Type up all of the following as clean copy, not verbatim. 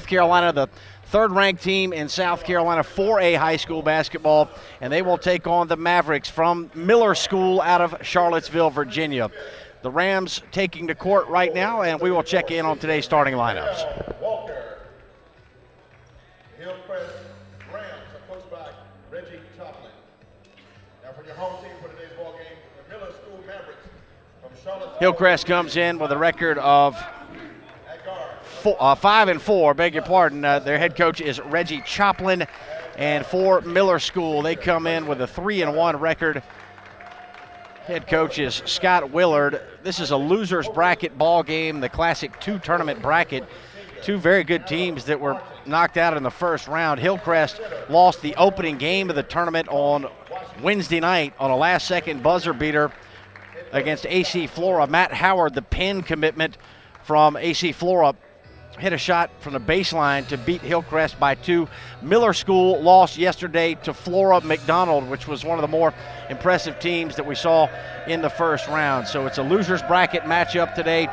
South Carolina, the third-ranked team in South Carolina 4A high school basketball, and they will take on the Mavericks from Miller School out of Charlottesville, Virginia. The Rams taking to court right now, and we will check in on today's starting lineups. Walker, Hillcrest Rams are coached by Reggie Choplin. Now for your home team for today's ball game, the Miller School Mavericks from Charlottesville. Hillcrest comes in with a record of 5-4, beg your pardon. Their head coach is Reggie Choplin. And for Miller School, they come in with a 3-1 record. Head coach is Scott Willard. This is a loser's bracket ball game, the Classic 2 tournament bracket. Two very good teams that were knocked out in the first round. Hillcrest lost the opening game of the tournament on Wednesday night on a last-second buzzer beater against AC Flora. Matt Howard, the Penn commitment from AC Flora, hit a shot from the baseline to beat Hillcrest by 2. Miller School lost yesterday to Flora McDonald, which was one of the more impressive teams that we saw in the first round. So it's a loser's bracket matchup today.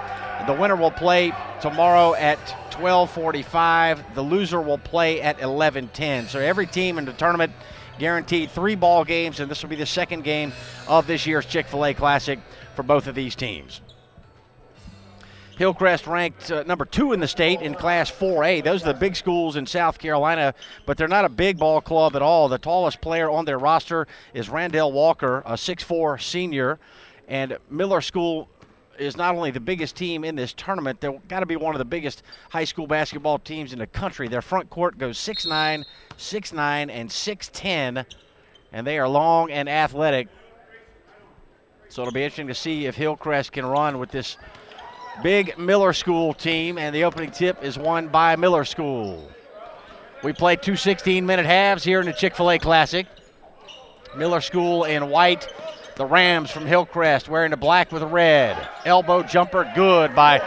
The winner will play tomorrow at 12:45. The loser will play at 11:10. So every team in the tournament guaranteed 3 ball games, and this will be the second game of this year's Chick-fil-A Classic for both of these teams. Hillcrest ranked number 2 in the state in Class 4A. Those are the big schools in South Carolina, but they're not a big ball club at all. The tallest player on their roster is Randall Walker, a 6'4 senior. And Miller School is not only the biggest team in this tournament, they've got to be one of the biggest high school basketball teams in the country. Their front court goes 6'9", 6'9", and 6'10", and they are long and athletic. So it'll be interesting to see if Hillcrest can run with this big Miller School team, and the opening tip is won by Miller School. We played 2 16-minute halves here in the Chick-fil-A Classic. Miller School in white, the Rams from Hillcrest wearing the black with the red. Elbow jumper good by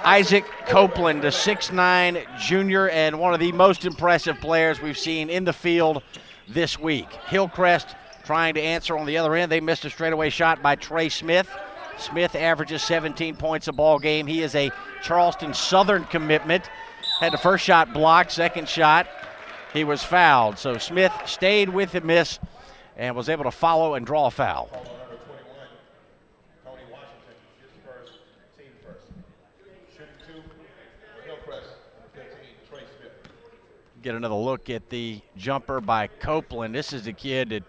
Isaac Copeland, the 6'9 junior and one of the most impressive players we've seen in the field this week. Hillcrest trying to answer on the other end. They missed a straightaway shot by Trey Smith. Smith averages 17 points a ball game. He is a Charleston Southern commitment. Had the first shot blocked, second shot, he was fouled. So Smith stayed with the miss and was able to follow and draw a foul. Get another look at the jumper by Copeland. This is the kid that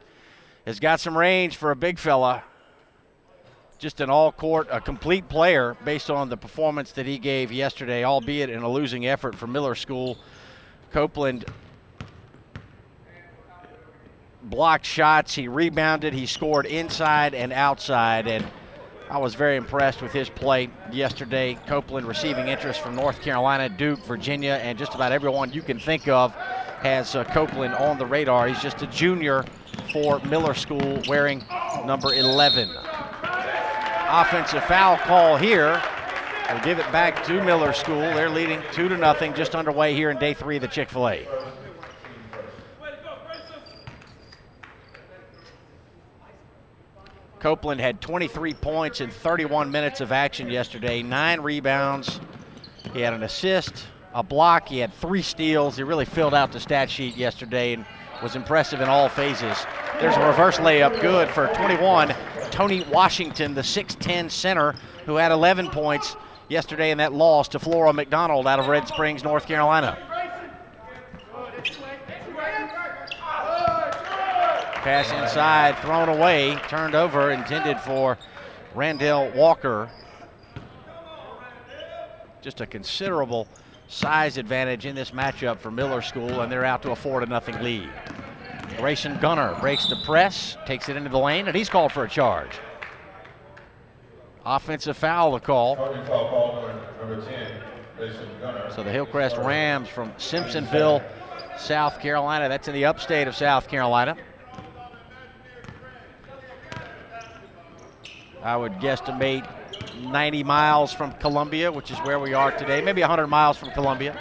has got some range for a big fella. Just an all-court, a complete player based on the performance that he gave yesterday, albeit in a losing effort for Miller School. Copeland blocked shots, he rebounded, he scored inside and outside, and I was very impressed with his play yesterday. Copeland receiving interest from North Carolina, Duke, Virginia, and just about everyone you can think of has Copeland on the radar. He's just a junior for Miller School wearing number 11. Offensive foul call here. We'll give it back to Miller School. They're leading 2-0, just underway here in day 3 of the Chick-fil-A. Copeland had 23 points in 31 minutes of action yesterday, 9 rebounds. He had an assist, a block. He had 3 steals. He really filled out the stat sheet yesterday and was impressive in all phases. There's a reverse layup, good for 21. Tony Washington, the 6'10 center, who had 11 points yesterday in that loss to Flora McDonald out of Red Springs, North Carolina. Pass inside, thrown away, turned over, intended for Randall Walker. Just a considerable size advantage in this matchup for Miller School, and they're out to a 4-0 lead. Grayson Gunner breaks the press, takes it into the lane, and he's called for a charge. Offensive foul to call. Number 10, Grayson Gunner. So the Hillcrest Rams from Simpsonville, South Carolina. That's in the upstate of South Carolina. I would guesstimate 90 miles from Columbia, which is where we are today. Maybe 100 miles from Columbia.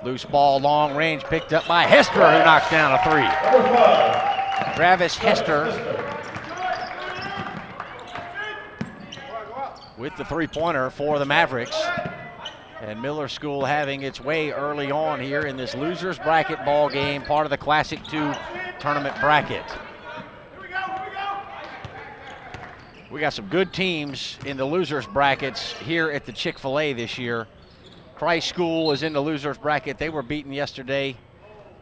Loose ball, long range, picked up by Hester, who knocks down a 3. Travis Hester with the three-pointer for the Mavericks. And Miller School having its way early on here in this losers bracket ball game, part of the Classic 2 tournament bracket. We got some good teams in the losers brackets here at the Chick-fil-A this year. Christ School is in the losers bracket. They were beaten yesterday.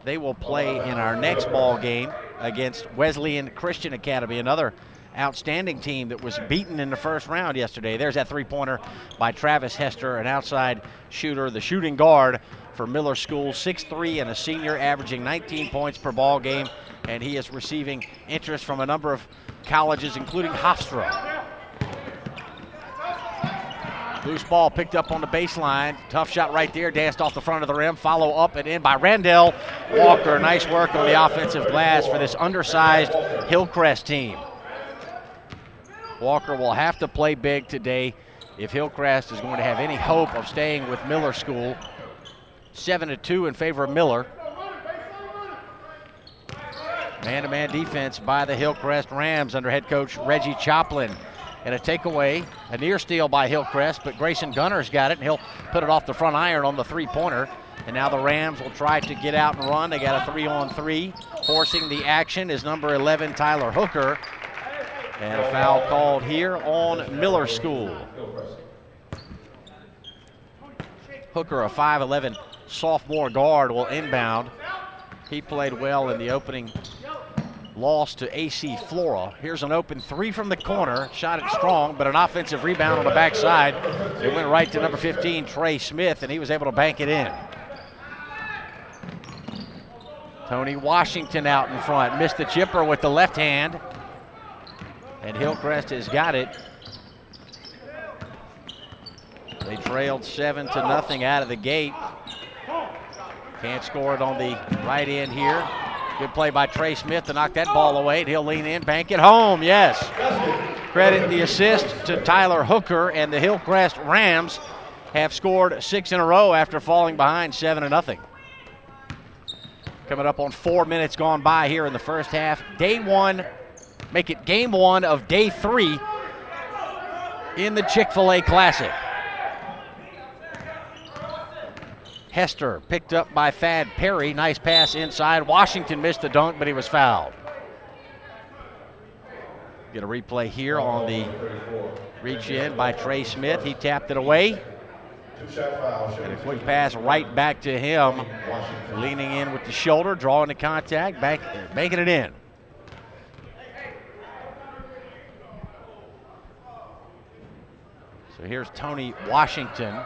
They will play in our next ball game against Wesleyan Christian Academy, another outstanding team that was beaten in the first round yesterday. There's that three-pointer by Travis Hester, an outside shooter, the shooting guard for Miller School, 6'3" and a senior, averaging 19 points per ball game, and he is receiving interest from a number of colleges, including Hofstra. Loose ball picked up on the baseline. Tough shot right there, danced off the front of the rim. Follow up and in by Randall Walker. Nice work on the offensive glass for this undersized Hillcrest team. Walker will have to play big today if Hillcrest is going to have any hope of staying with Miller School. 7-2 in favor of Miller. Man-to-man defense by the Hillcrest Rams under head coach Reggie Choplin. And a takeaway, a near steal by Hillcrest, but Grayson Gunner's got it, and he'll put it off the front iron on the three-pointer. And now the Rams will try to get out and run. They got a 3-on-3. Forcing the action is number 11, Tyler Hooker. And a foul called here on Miller School. Hooker, a 5'11" sophomore guard, will inbound. He played well in the opening loss to AC Flora. Here's an open three from the corner. Shot it strong, but an offensive rebound on the backside. It went right to number 15, Trey Smith, and he was able to bank it in. Tony Washington out in front. Missed the chipper with the left hand. And Hillcrest has got it. They trailed 7-0 out of the gate. Can't score it on the right end here. Good play by Trey Smith to knock that ball away. And he'll lean in, bank it home. Yes. Credit the assist to Tyler Hooker, and the Hillcrest Rams have scored 6 in a row after falling behind 7-0. Coming up on 4 minutes gone by here in the first half. Day one, make it game one of day 3 in the Chick-fil-A Classic. Hester picked up by Thad Perry. Nice pass inside. Washington missed the dunk, but he was fouled. Get a replay here on the reach in by Trey Smith. He tapped it away. And a quick pass right back to him. Leaning in with the shoulder, drawing the contact, banking it in. So here's Tony Washington.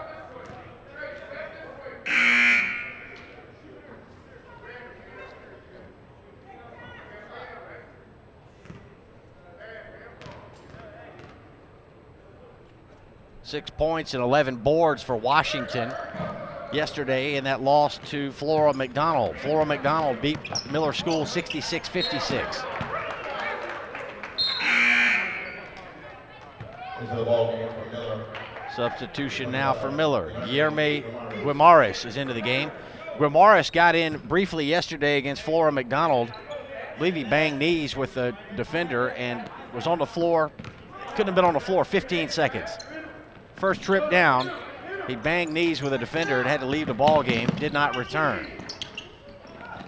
Six points and 11 boards for Washington yesterday in that loss to Flora McDonald. Flora McDonald beat Miller School 66-56. Substitution now for Miller. Guillermo Guimares is into the game. Guimares got in briefly yesterday against Flora McDonald. I believe he banged knees with the defender and was on the floor. Couldn't have been on the floor 15 seconds. First trip down, he banged knees with a defender and had to leave the ball game. Did not return.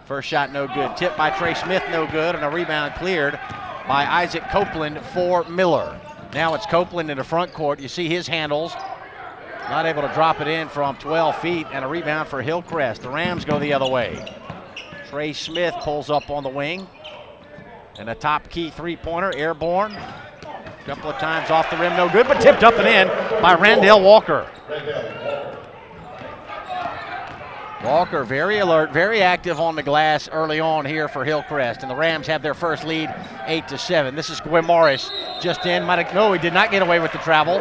First shot no good. Tip by Trey Smith no good, and a rebound cleared by Isaac Copeland for Miller. Now it's Copeland in the front court. You see his handles. Not able to drop it in from 12 feet, and a rebound for Hillcrest. The Rams go the other way. Trey Smith pulls up on the wing. And a top key three-pointer, airborne. A couple of times off the rim, no good, but tipped up and in by Randall Walker. Walker very alert, very active on the glass early on here for Hillcrest, and the Rams have their first lead 8-7. This is Guimares just in. No, he did not get away with the travel.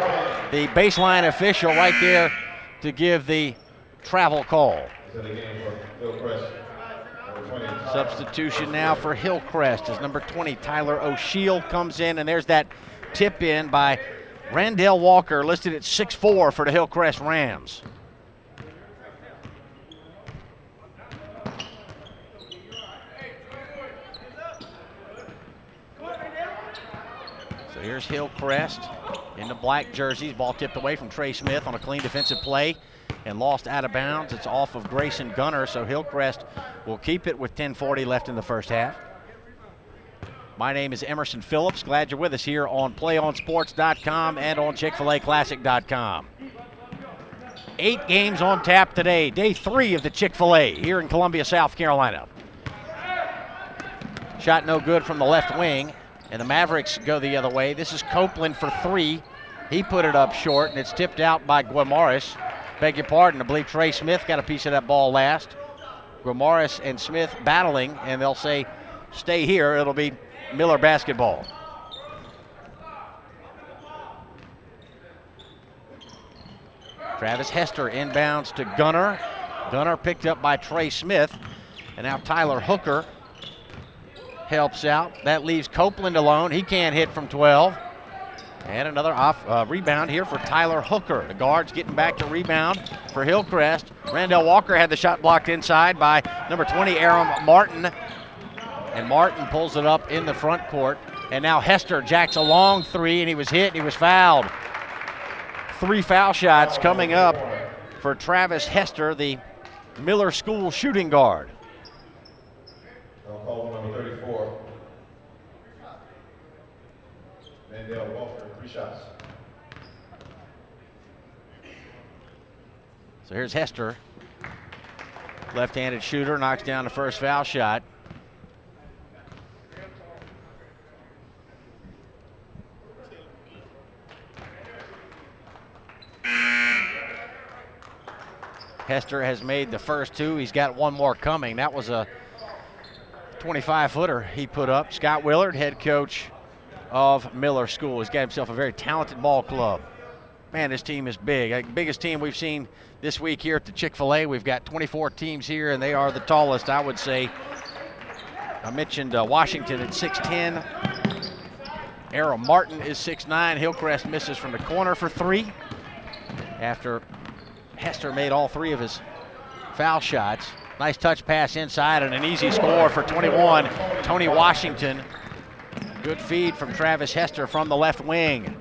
The baseline official right there to give the travel call. Substitution now for Hillcrest as number 20, Tyler O'Shield, comes in, and there's that tip in by Randall Walker, listed at 6'4" for the Hillcrest Rams. So here's Hillcrest in the black jerseys. Ball tipped away from Trey Smith on a clean defensive play and lost out of bounds. It's off of Grayson Gunner, so Hillcrest will keep it with 10:40 left in the first half. My name is Emerson Phillips. Glad you're with us here on PlayOnSports.com and on ChickfilAClassic.com. 8 games on tap today, day 3 of the Chick-fil-A here in Columbia, South Carolina. Shot no good from the left wing, and the Mavericks go the other way. This is Copeland for 3. He put it up short, and it's tipped out by Guimares. Beg your pardon, I believe Trey Smith got a piece of that ball last. Guimares and Smith battling, and they'll say, stay here. It'll be Miller basketball. Travis Hester inbounds to Gunner. Gunner picked up by Trey Smith. And now Tyler Hooker helps out. That leaves Copeland alone. He can't hit from 12. And another rebound here for Tyler Hooker. The guard's getting back to rebound for Hillcrest. Randall Walker had the shot blocked inside by number 20, Aram Martin. And Martin pulls it up in the front court. And now Hester jacks a long 3, and he was hit, and he was fouled. 3 foul shots coming up for Travis Hester, the Miller School shooting guard. Call number 34. Randall Walker, 3 shots. So here's Hester. Left-handed shooter, knocks down the first foul shot. Hester has made the first 2. He's got one more coming. That was a 25-footer he put up. Scott Willard, head coach of Miller School. He's got himself a very talented ball club. Man, this team is big. Biggest team we've seen this week here at the Chick-fil-A. We've got 24 teams here, and they are the tallest, I would say. I mentioned Washington at 6'10". Aram Martin is 6'9". Hillcrest misses from the corner for 3 after Hester made all 3 of his foul shots. Nice touch pass inside and an easy score for 21, Tony Washington. Good feed from Travis Hester from the left wing.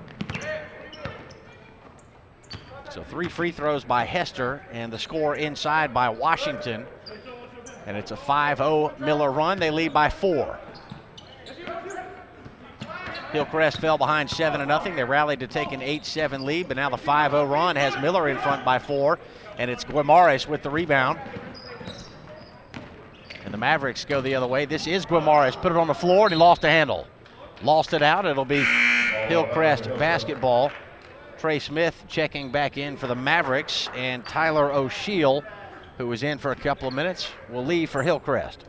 So 3 free throws by Hester and the score inside by Washington. And it's a 5-0 Miller run. They lead by 4. Hillcrest fell behind 7-0. They rallied to take an 8-7 lead, but now the 5-0 run has Miller in front by 4, and it's Guimares with the rebound. And the Mavericks go the other way. This is Guimares. Put it on the floor, and he lost a handle. Lost it out. It'll be Hillcrest basketball. Trey Smith checking back in for the Mavericks, and Tyler O'Sheel, who was in for a couple of minutes, will leave for Hillcrest.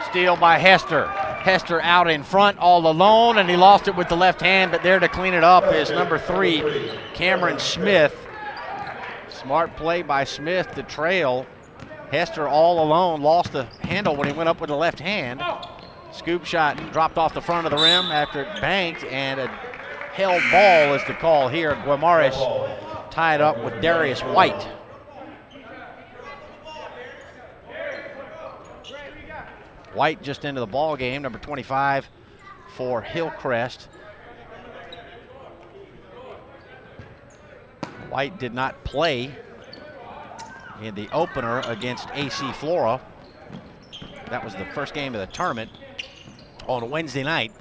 Steal by Hester. Hester out in front all alone, and he lost it with the left hand, but there to clean it up is number 3, Cameron Smith. Smart play by Smith to trail. Hester all alone, lost the handle when he went up with the left hand. Scoop shot dropped off the front of the rim after it banked, and a held ball is the call here. Guimares tied up with Darius White. White just into the ball game, number 25 for Hillcrest. White did not play in the opener against AC Flora. That was the first game of the tournament on Wednesday night.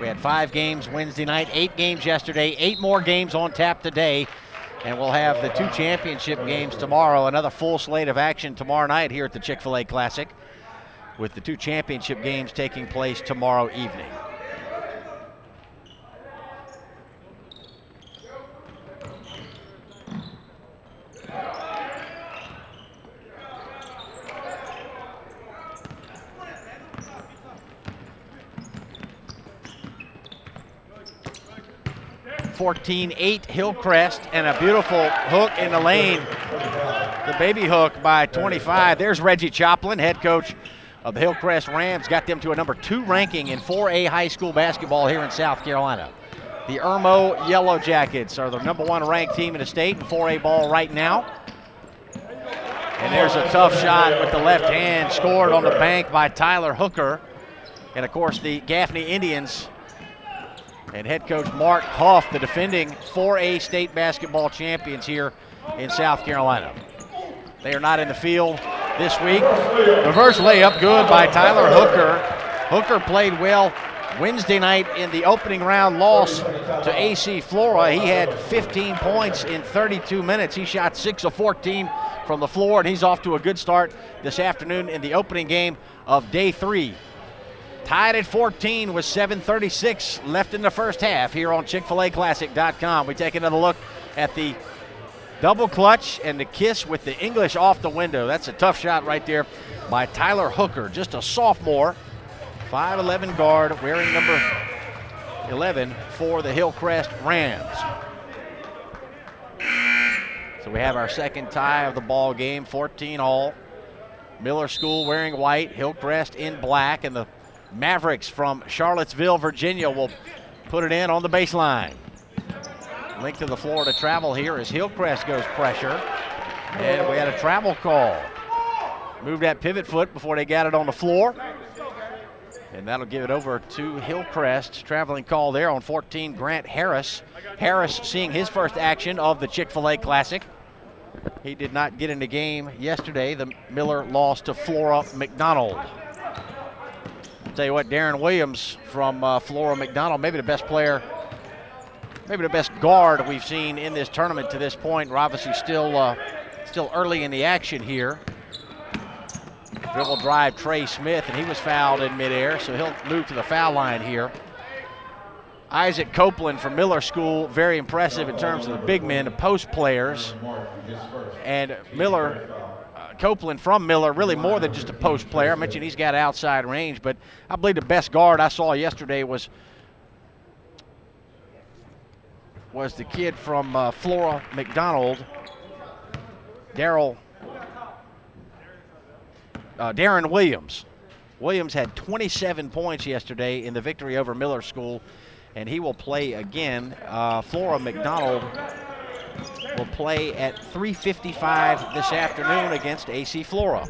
We had 5 games Wednesday night, 8 games yesterday, 8 more games on tap today. And we'll have the 2 championship games tomorrow. Another full slate of action tomorrow night here at the Chick-fil-A Classic, with the 2 championship games taking place tomorrow evening. (14-8) Hillcrest, and a beautiful hook in the lane. The baby hook by 25. There's Reggie Choplin, head coach of the Hillcrest Rams. Got them to a number 2 ranking in 4A high school basketball here in South Carolina. The Irmo Yellow Jackets are the #1 ranked team in the state in 4A ball right now. And there's a tough shot with the left hand, scored on the bank by Tyler Hooker. And of course the Gaffney Indians and head coach Mark Huff, the defending 4A state basketball champions here in South Carolina. They are not in the field this week. Reverse layup, good by Tyler Hooker. Hooker played well Wednesday night in the opening round loss to AC Flora. He had 15 points in 32 minutes. He shot 6 of 14 from the floor, and he's off to a good start this afternoon in the opening game of day 3. Tied at 14 with 7:36 left in the first half here on Chick-fil-A Classic.com. We take another look at the double clutch and the kiss with the English off the window. That's a tough shot right there by Tyler Hooker, just a sophomore, 5'11" guard, wearing number 11 for the Hillcrest Rams. So we have our second tie of the ball game, 14 all. Miller School wearing white, Hillcrest in black, and the Mavericks from Charlottesville, Virginia will put it in on the baseline. Length of the floor to travel here as Hillcrest goes pressure. And we had a travel call. Moved that pivot foot before they got it on the floor. And that'll give it over to Hillcrest. Traveling call there on 14, Grant Harris. Harris seeing his first action of the Chick-fil-A Classic. He did not get in the game yesterday. The Miller lost to Flora McDonald. Tell you what, Darren Williams from Flora McDonald, maybe the best player, maybe the best guard we've seen in this tournament to this point. We're obviously still early in the action here. Dribble drive Trey Smith, and he was fouled in midair, so he'll move to the foul line here. Isaac Copeland from Miller School, very impressive in terms of the big men, the post players. And Copeland from Miller, really more than just a post player. I mentioned he's got outside range, but I believe the best guard I saw yesterday was the kid from Flora McDonald, Darren Williams. Williams had 27 points yesterday in the victory over Miller School, and he will play again. Flora McDonald will play at 3:55 this afternoon against AC Flora.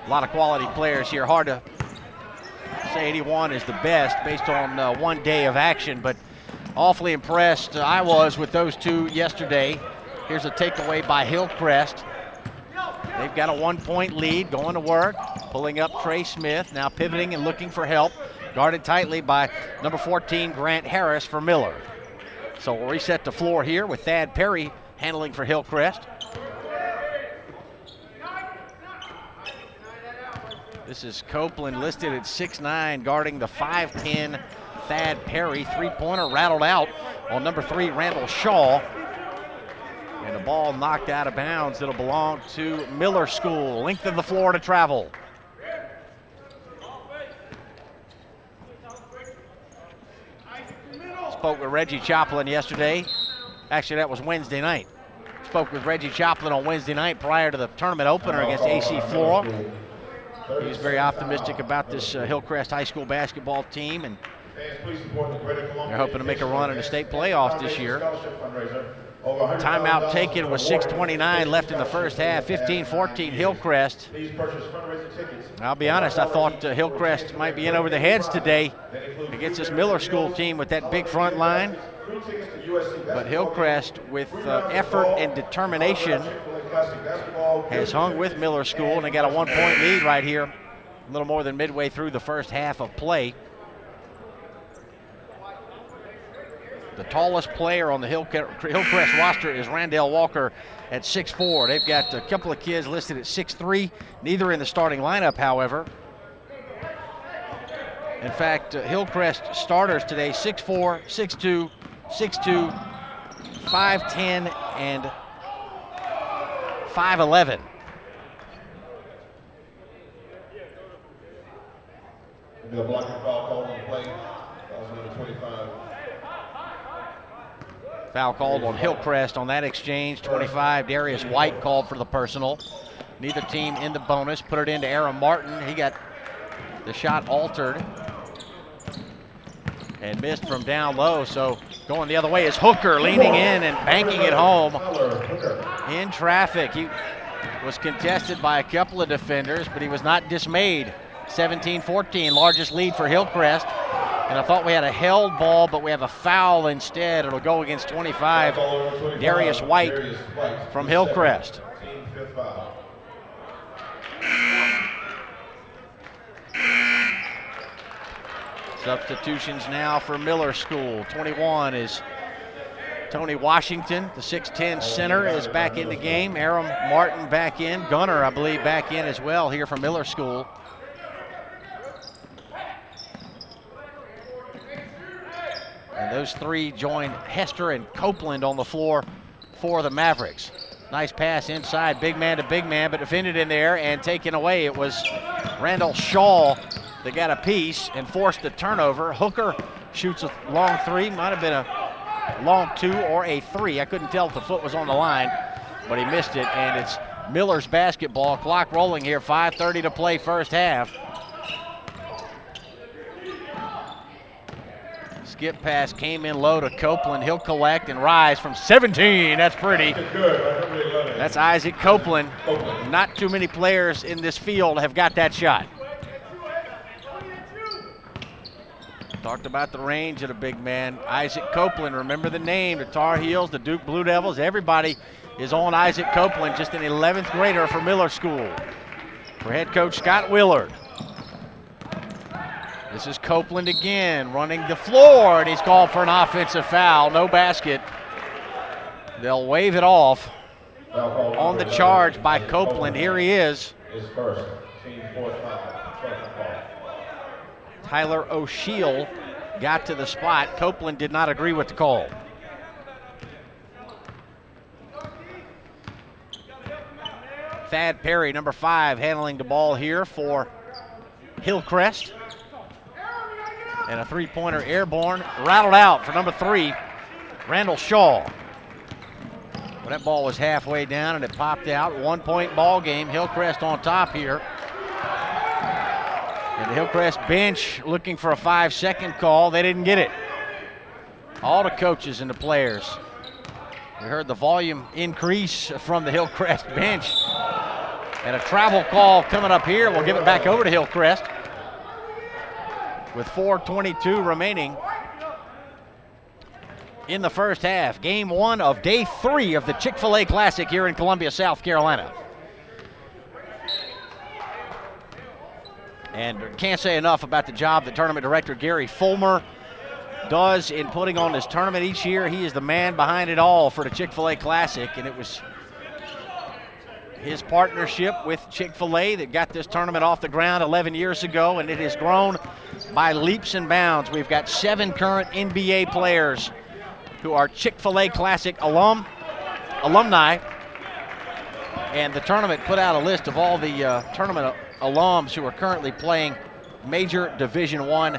A lot of quality players here. Hard to say 81 is the best based on 1 day of action, but awfully impressed I was with those two yesterday. Here's a takeaway by Hillcrest. They've got a 1-point lead, going to work, pulling up Trey Smith, now pivoting and looking for help. Guarded tightly by number 14, Grant Harris for Miller. So we'll reset the floor here with Thad Perry handling for Hillcrest. This is Copeland listed at 6'9", guarding the 5'10", Thad Perry. Three-pointer rattled out on number 3, Randall Shaw. And the ball knocked out of bounds. It'll belong to Miller School. Length of the floor to travel. Spoke with Reggie Choplin yesterday. Actually, that was Wednesday night. Spoke with Reggie Choplin on Wednesday night prior to the tournament opener against AC Flora. He's very optimistic about this Hillcrest High School basketball team, and they're hoping to make a run in the state playoffs this year. Timeout taken with 6:29 left in the first half, 15-14 Hillcrest. I'll be honest, I thought Hillcrest might be in over the heads today against this Miller School team with that big front line. But Hillcrest, with effort and determination, has hung with Miller School, and they got a 1-point lead right here, a little more than midway through the first half of play. The tallest player on the Hillcrest roster is Randall Walker at 6'4". They've got a couple of kids listed at 6'3", neither in the starting lineup, however. In fact, Hillcrest starters today, 6'4", 6'2", 6'2", 5'10", and 5'11". The blocking foul called on the play. That was number 25. Foul called on Hillcrest on that exchange. 25, Darius White called for the personal. Neither team in the bonus. Put it into Aaron Martin. He got the shot altered. and missed from down low. So going the other way is Hooker, leaning in and banking it home in traffic. He was contested by a couple of defenders, but he was not dismayed. 17-14, largest lead for Hillcrest. And I thought we had a held ball, but we have a foul instead. It'll go against 25, Darius White from Hillcrest. Substitutions now for Miller School. 21 is Tony Washington. The 6'10 center is back in the game. Aram Martin back in. Gunner, I believe, back in as well here from Miller School. And those three join Hester and Copeland on the floor for the Mavericks. Nice pass inside, big man to big man, but defended in there and taken away. It was Randall Shaw that got a piece and forced the turnover. Hooker shoots a long three, might have been a long two or a three. I couldn't tell if the foot was on the line, but he missed it, and it's Miller's basketball. Clock rolling here, 5:30 to play first half. Skip pass came in low to Copeland. He'll collect and rise from 17. That's pretty. That's Isaac Copeland. Not too many players in this field have got that shot. Talked about the range of the big man. Isaac Copeland, remember the name, the Tar Heels, the Duke Blue Devils. Everybody is on Isaac Copeland, just an 11th grader for Miller School. For head coach Scott Willard. This is Copeland again, running the floor, and he's called for an offensive foul. No basket. They'll wave it off on the charge by Copeland. Here he is. Tyler O'Sheal got to the spot. Copeland did not agree with the call. Thad Perry, number 5, handling the ball here for Hillcrest. And a three-pointer airborne, rattled out for number 3, Randall Shaw. Well, that ball was halfway down and it popped out. 1-point ball game. Hillcrest on top here. And the Hillcrest bench looking for a 5-second call. They didn't get it. All the coaches and the players. We heard the volume increase from the Hillcrest bench. And a travel call coming up here. We'll give it back over to Hillcrest with 4:22 remaining in the first half. Game 1 of day 3 of the Chick-fil-A Classic here in Columbia, South Carolina. And can't say enough about the job that tournament director Gary Fulmer does in putting on this tournament each year. He is the man behind it all for the Chick-fil-A Classic, and it was his partnership with Chick-fil-A that got this tournament off the ground 11 years ago, and it has grown by leaps and bounds. We've got 7 current NBA players who are Chick-fil-A Classic alumni, and the tournament put out a list of all the tournament alums who are currently playing major Division I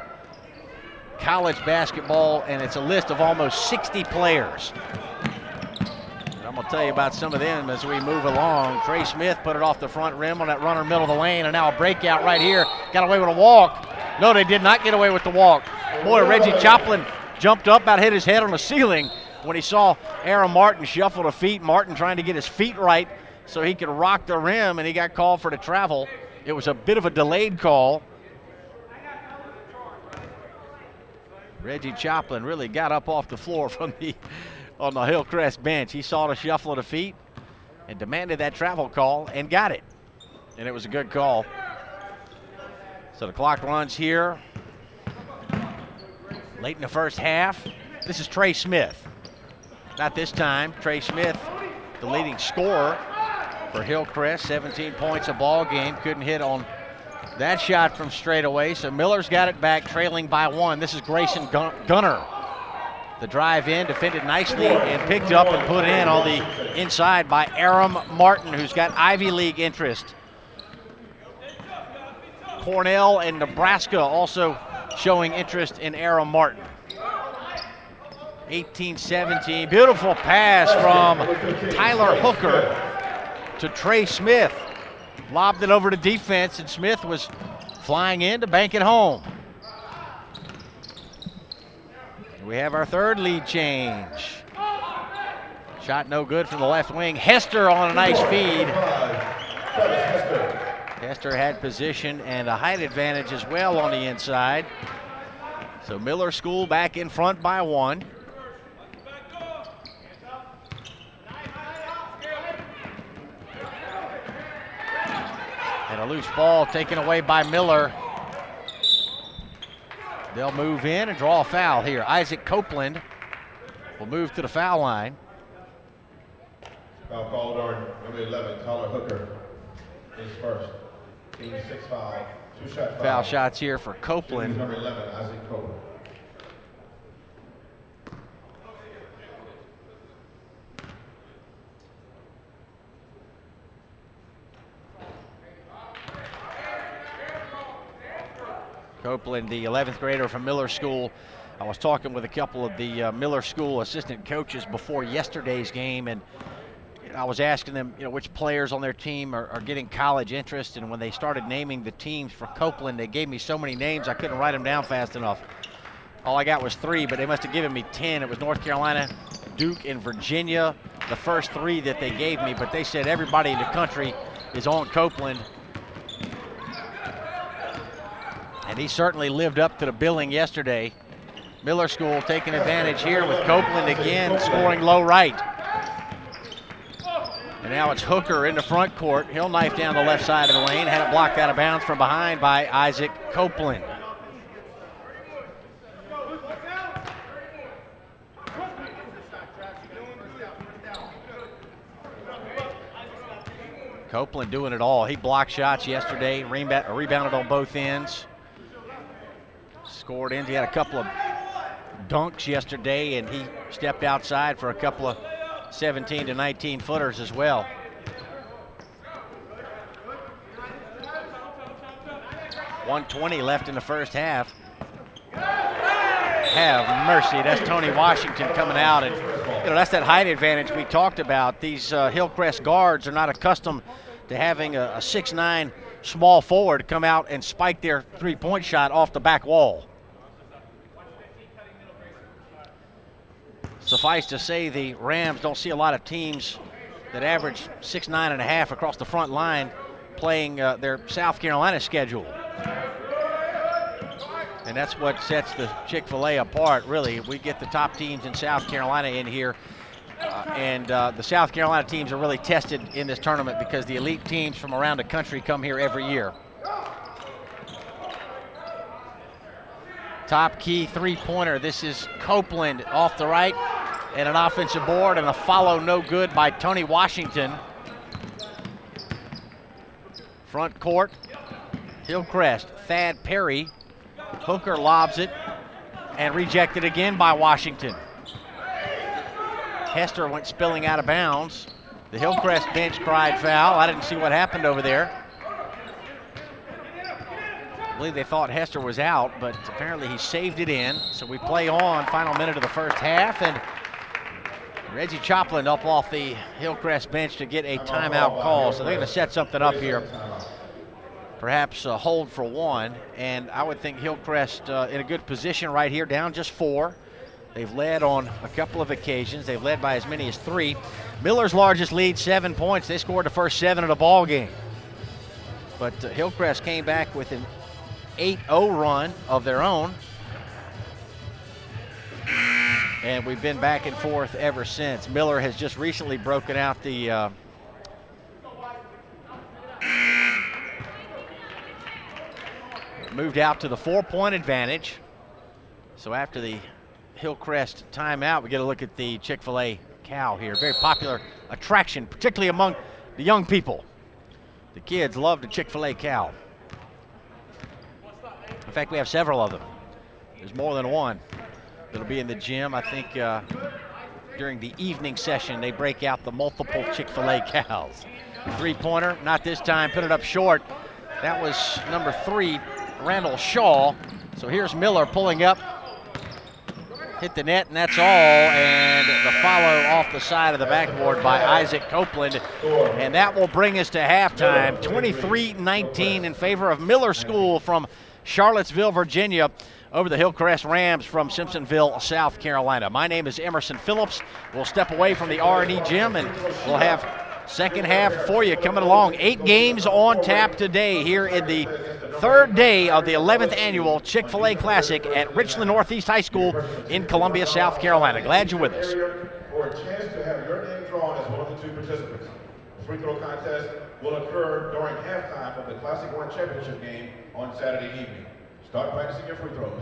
college basketball, and it's a list of almost 60 players. I'm going to tell you about some of them as we move along. Trey Smith put it off the front rim on that runner middle of the lane, and now a breakout right here. Got away with a walk. No, they did not get away with the walk. Boy, Reggie Choplin jumped up, about hit his head on the ceiling when he saw Aram Martin shuffle the feet. Martin trying to get his feet right so he could rock the rim, and he got called for the travel. It was a bit of a delayed call. Reggie Choplin really got up off the floor from on the Hillcrest bench. He saw the shuffle of the feet and demanded that travel call and got it. And it was a good call. So the clock runs here late in the first half. This is Trey Smith. Not this time. Trey Smith, the leading scorer for Hillcrest. 17 points a ball game. Couldn't hit on that shot from straight away. So Miller's got it back, trailing by 1. This is Grayson Gunner. The drive in, defended nicely and picked up and put in on the inside by Aram Martin, who's got Ivy League interest. Cornell and Nebraska also showing interest in Aram Martin. 18-17, beautiful pass from Tyler Hooker to Trey Smith. Lobbed it over to defense, and Smith was flying in to bank it home. We have our third lead change. Shot no good from the left wing. Hester on a nice feed. Hester had position and a height advantage as well on the inside. So Miller School back in front by 1. And a loose ball taken away by Miller. They'll move in and draw a foul here. Isaac Copeland will move to the foul line. Foul called on number 11, Tyler Hooker, is first. Team 6 foul, 2-shot foul. Foul shots here for Copeland. Number 11, Isaac Copeland. Copeland, the 11th grader from Miller School. I was talking with a couple of the Miller School assistant coaches before yesterday's game, and I was asking them, which players on their team are getting college interest. And when they started naming the teams for Copeland, they gave me so many names I couldn't write them down fast enough. All I got was 3, but they must have given me 10. It was North Carolina, Duke, and Virginia, the first 3 that they gave me. But they said everybody in the country is on Copeland. And he certainly lived up to the billing yesterday. Miller School taking advantage here with Copeland again, scoring low right. And now it's Hooker in the front court. He'll knife down the left side of the lane. Had it blocked out of bounds from behind by Isaac Copeland. Copeland doing it all. He blocked shots yesterday, rebounded on both ends. Scored in. He had a couple of dunks yesterday, and he stepped outside for a couple of 17 to 19 footers as well. .120 left in the first half. Have mercy. That's Tony Washington coming out, and that's that height advantage we talked about. These Hillcrest guards are not accustomed to having a 6'9" small forward come out and spike their three-point shot off the back wall. Suffice to say, the Rams don't see a lot of teams that average 6'9.5" across the front line playing their South Carolina schedule. And that's what sets the Chick-fil-A apart, really. We get the top teams in South Carolina in here, and the South Carolina teams are really tested in this tournament because the elite teams from around the country come here every year. Top key three-pointer. This is Copeland off the right, and an offensive board, and a follow no good by Tony Washington. Front court, Hillcrest, Thad Perry. Hooker lobs it and rejected again by Washington. Hester went spilling out of bounds. The Hillcrest bench cried foul. I didn't see what happened over there. I believe they thought Hester was out, but apparently he saved it in. So we play on, final minute of the first half, and Reggie Choplin up off the Hillcrest bench to get a timeout call. So they're going to set something up here. Perhaps hold for one, and I would think Hillcrest in a good position right here, down just 4. They've led on a couple of occasions. They've led by as many as 3. Miller's largest lead, 7 points. They scored the first 7 of the ball game. But Hillcrest came back with an 8-0 run of their own. And we've been back and forth ever since. Miller has just recently broken out the moved out to the 4-point advantage. So after the Hillcrest timeout, we get a look at the Chick-fil-A cow here. Very popular attraction, particularly among the young people. The kids love the Chick-fil-A cow. In fact, we have several of them. There's more than one that'll be in the gym. I think during the evening session, they break out the multiple Chick-fil-A cows. Three-pointer, not this time, put it up short. That was number 3, Randall Shaw. So here's Miller pulling up, hit the net, and that's all. And the follow off the side of the backboard by Isaac Copeland. And that will bring us to halftime. 23-19 in favor of Miller School from Charlottesville, Virginia. over the Hillcrest Rams from Simpsonville, South Carolina. My name is Emerson Phillips. We'll step away from the R&E gym, and we'll have second half for you coming along. 8 games on tap today here in the third day of the 11th annual Chick-fil-A Classic at Richland Northeast High School in Columbia, South Carolina. Glad you're with us. For a chance to have your name drawn as one of the 2 participants. The free throw contest will occur during halftime of the Classic 1 championship game on Saturday evening. Start practicing your free throws.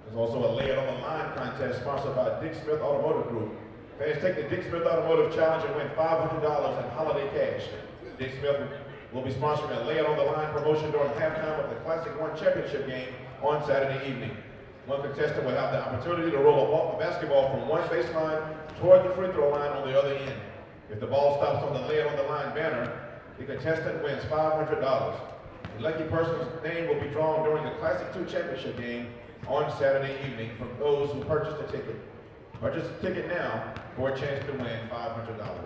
There's also a Lay It On The Line contest sponsored by Dick Smith Automotive Group. Fans take the Dick Smith Automotive Challenge and win $500 in holiday cash. Dick Smith will be sponsoring a Lay It On The Line promotion during halftime of the Classic 1 championship game on Saturday evening. One contestant will have the opportunity to roll a basketball from one baseline toward the free throw line on the other end. If the ball stops on the Lay It On The Line banner, the contestant wins $500. The lucky person's name will be drawn during the Classic 2 championship game on Saturday evening from those who purchased a ticket. Purchase a ticket now for a chance to win $500.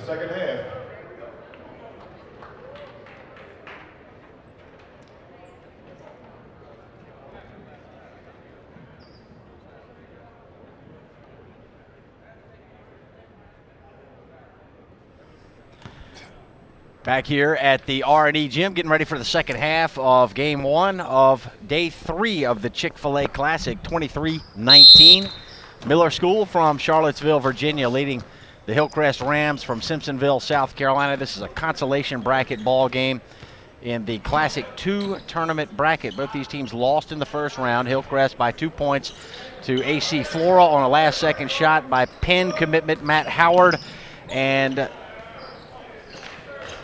the second half. Back here at the R&E Gym, getting ready for the second half of Game 1 of Day 3 of the Chick-fil-A Classic, 23-19. Miller School from Charlottesville, Virginia, leading the Hillcrest Rams from Simpsonville, South Carolina. This is a consolation bracket ball game in the Classic 2 tournament bracket. Both these teams lost in the first round. Hillcrest by 2 points to AC Flora on a last-second shot by Penn commitment Matt Howard. And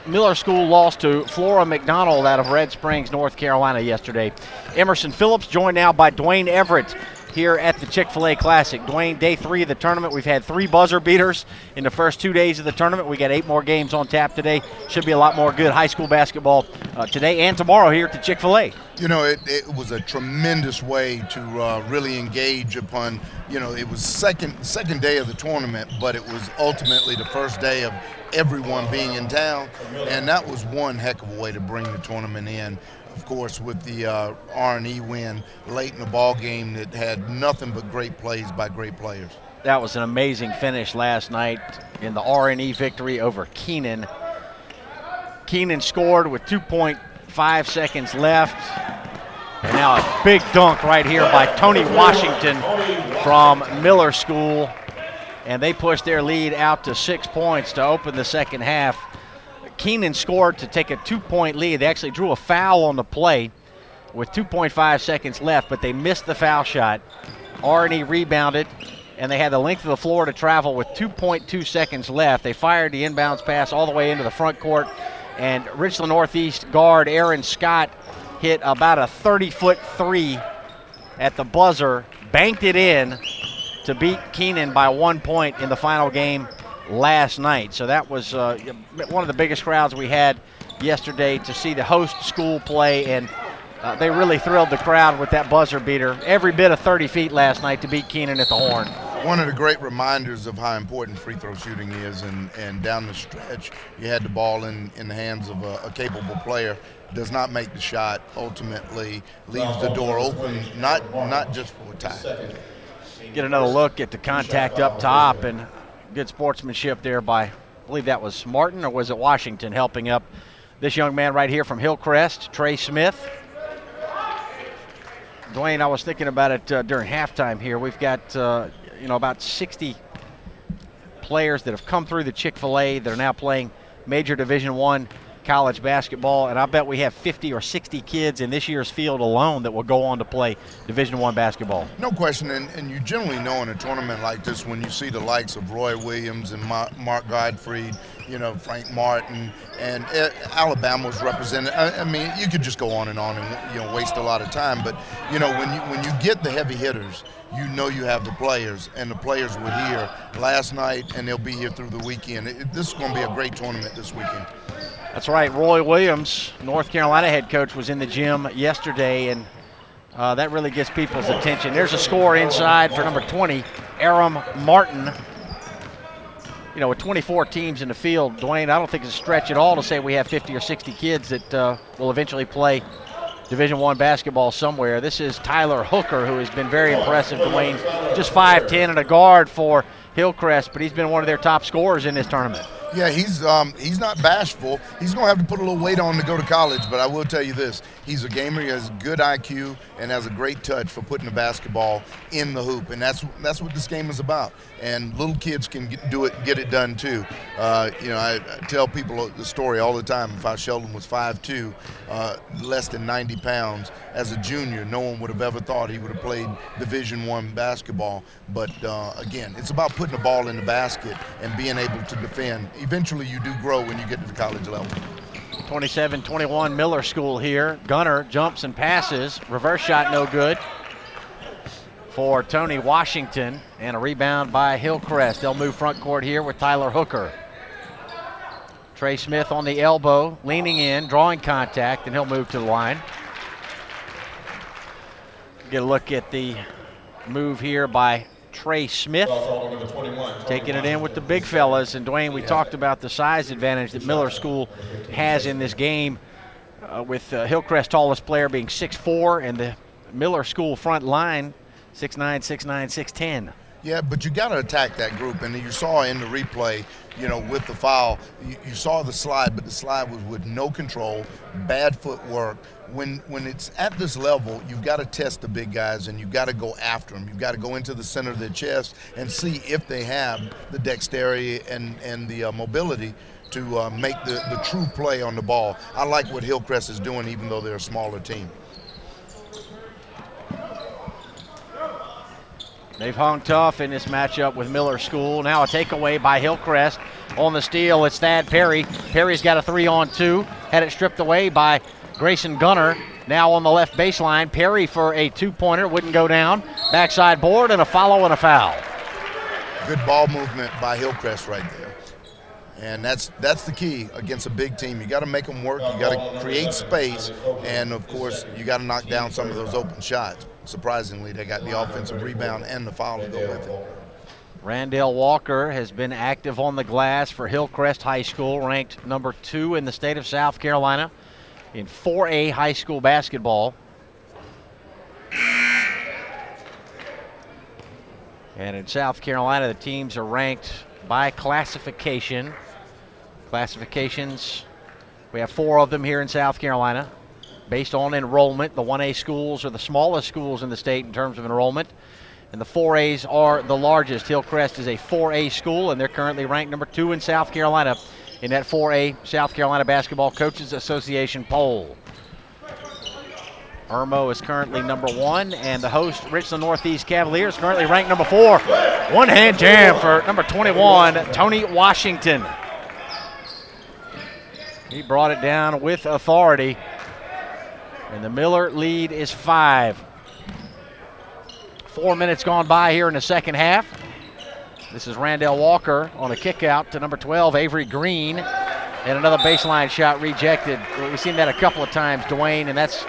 Miller School lost to Flora McDonald out of Red Springs, North Carolina yesterday. Emerson Phillips joined now by Dwayne Everett here at the Chick-fil-A Classic. Dwayne, Day 3 of the tournament. We've had 3 buzzer beaters in the first 2 days of the tournament. We got 8 more games on tap today. Should be a lot more good high school basketball today and tomorrow here at the Chick-fil-A. You know, it was a tremendous way to really engage upon, you know, it was second day of the tournament, but it was ultimately the first day of everyone being in town, and that was one heck of a way to bring the tournament in. Of course, with the R&E win late in the ball game that had nothing but great plays by great players. That was an amazing finish last night in the R&E victory over Keenan. Keenan scored with 2.5 seconds left. And now a big dunk right here by Tony Washington from Miller School. And they pushed their lead out to 6 points to open the second half. Keenan scored to take a 2-point lead. They actually drew a foul on the play with 2.5 seconds left, but they missed the foul shot. R&E rebounded, and they had the length of the floor to travel with 2.2 seconds left. They fired the inbounds pass all the way into the front court, and Richland Northeast guard Aaron Scott hit about a 30-foot three at the buzzer, banked it in to beat Keenan by 1 point in the final game last night. So that was one of the biggest crowds we had yesterday to see the host school play, and they really thrilled the crowd with that buzzer beater. Every bit of 30 feet last night to beat Keenan at the horn. One of the great reminders of how important free throw shooting is, and down the stretch, you had the ball in the hands of a capable player. Does not make the shot, ultimately leaves the door open, not just for a tie. Get another look at the contact up top, and good sportsmanship there by, I believe that was Martin, or was it Washington, helping up this young man right here from Hillcrest, Trey Smith. Dwayne, I was thinking about it during halftime here. We've got about 60 players that have come through the Chick-fil-A that are now playing major Division I college basketball, and I bet we have 50 or 60 kids in this year's field alone that will go on to play Division I basketball. No question, and you generally know in a tournament like this when you see the likes of Roy Williams and Mark Godfrey, Frank Martin, and Alabama's represented. I mean, you could just go on and waste a lot of time, but when you get the heavy hitters, you have the players, and the players were here last night, and they'll be here through the weekend. This is going to be a great tournament this weekend. That's right. Roy Williams, North Carolina head coach, was in the gym yesterday, and that really gets people's attention. There's a score inside for number 20, Aram Martin. With 24 teams in the field, Dwayne, I don't think it's a stretch at all to say we have 50 or 60 kids that will eventually play Division I basketball somewhere. This is Tyler Hooker, who has been very impressive, Dwayne. Just 5'10" and a guard for Hillcrest, but he's been one of their top scorers in this tournament. Yeah, he's not bashful. He's going to have to put a little weight on to go to college, but I will tell you this. He's a gamer. He has good IQ and has a great touch for putting the basketball in the hoop, and that's what this game is about. And little kids can get it done too. I tell people the story all the time. If Sheldon was 5'2", less than 90 pounds, as a junior, no one would have ever thought he would have played Division I basketball. But again, it's about putting the ball in the basket and being able to defend. Eventually you do grow when you get to the college level. 27-21 Miller School here. Gunner jumps and passes. Reverse shot no good for Tony Washington, and a rebound by Hillcrest. They'll move front court here with Tyler Hooker. Trey Smith on the elbow, leaning in, drawing contact, and he'll move to the line. Get a look at the move here by Trey Smith Number 21, taking it in with the big fellas. And Dwayne, we talked about the size advantage that Miller School has in this game, with Hillcrest's tallest player being 6'4", and the Miller School front line 6'9", 6'9", 6'10". Yeah, but you got to attack that group, and you saw in the replay, with the foul, you saw the slide, but the slide was with no control, bad footwork. When it's at this level, you've got to test the big guys, and you've got to go after them. You've got to go into the center of their chest and see if they have the dexterity and the mobility to make the true play on the ball. I like what Hillcrest is doing, even though they're a smaller team. They've hung tough in this matchup with Miller School. Now a takeaway by Hillcrest. On the steal, it's Thad Perry. Perry's got a 3-on-2. Had it stripped away by Grayson Gunner. Now on the left baseline, Perry for a two-pointer. Wouldn't go down. Backside board and a follow and a foul. Good ball movement by Hillcrest right there. And that's the key against a big team. You got to make them work. You got to create space. And, of course, you got to knock down some of those open shots. Surprisingly, they got the offensive rebound and the foul to go with it. Randall Walker has been active on the glass for Hillcrest High School, ranked number 2 in the state of South Carolina in 4A high school basketball. And in South Carolina, the teams are ranked by classification. Classifications, we have 4 of them here in South Carolina. Based on enrollment, the 1A schools are the smallest schools in the state in terms of enrollment, and the 4As are the largest. Hillcrest is a 4A school, and they're currently ranked number 2 in South Carolina in that 4A South Carolina Basketball Coaches Association poll. Irmo is currently number 1, and the host, Richland Northeast Cavaliers, currently ranked number 4. One-hand jam for number 21, Tony Washington. He brought it down with authority. And the Miller lead is 5. 4 minutes gone by here in the second half. This is Randall Walker on a kick out to number 12, Avery Green. And another baseline shot rejected. We've seen that a couple of times, Dwayne, and that's,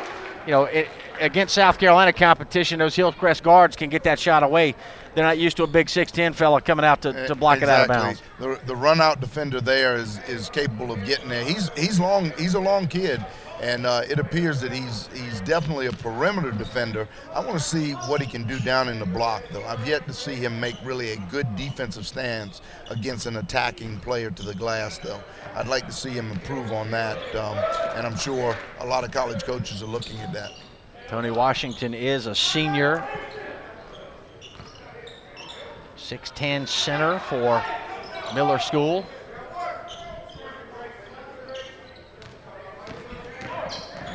against South Carolina competition, those Hillcrest guards can get that shot away. They're not used to a big 6'10" fella coming out to block it out of bounds. The run-out defender there is capable of getting there. He's long. He's a long kid. And it appears that he's definitely a perimeter defender. I want to see what he can do down in the block, though. I've yet to see him make really a good defensive stance against an attacking player to the glass, though. I'd like to see him improve on that, and I'm sure a lot of college coaches are looking at that. Tony Washington is a senior. 6'10" center for Miller School.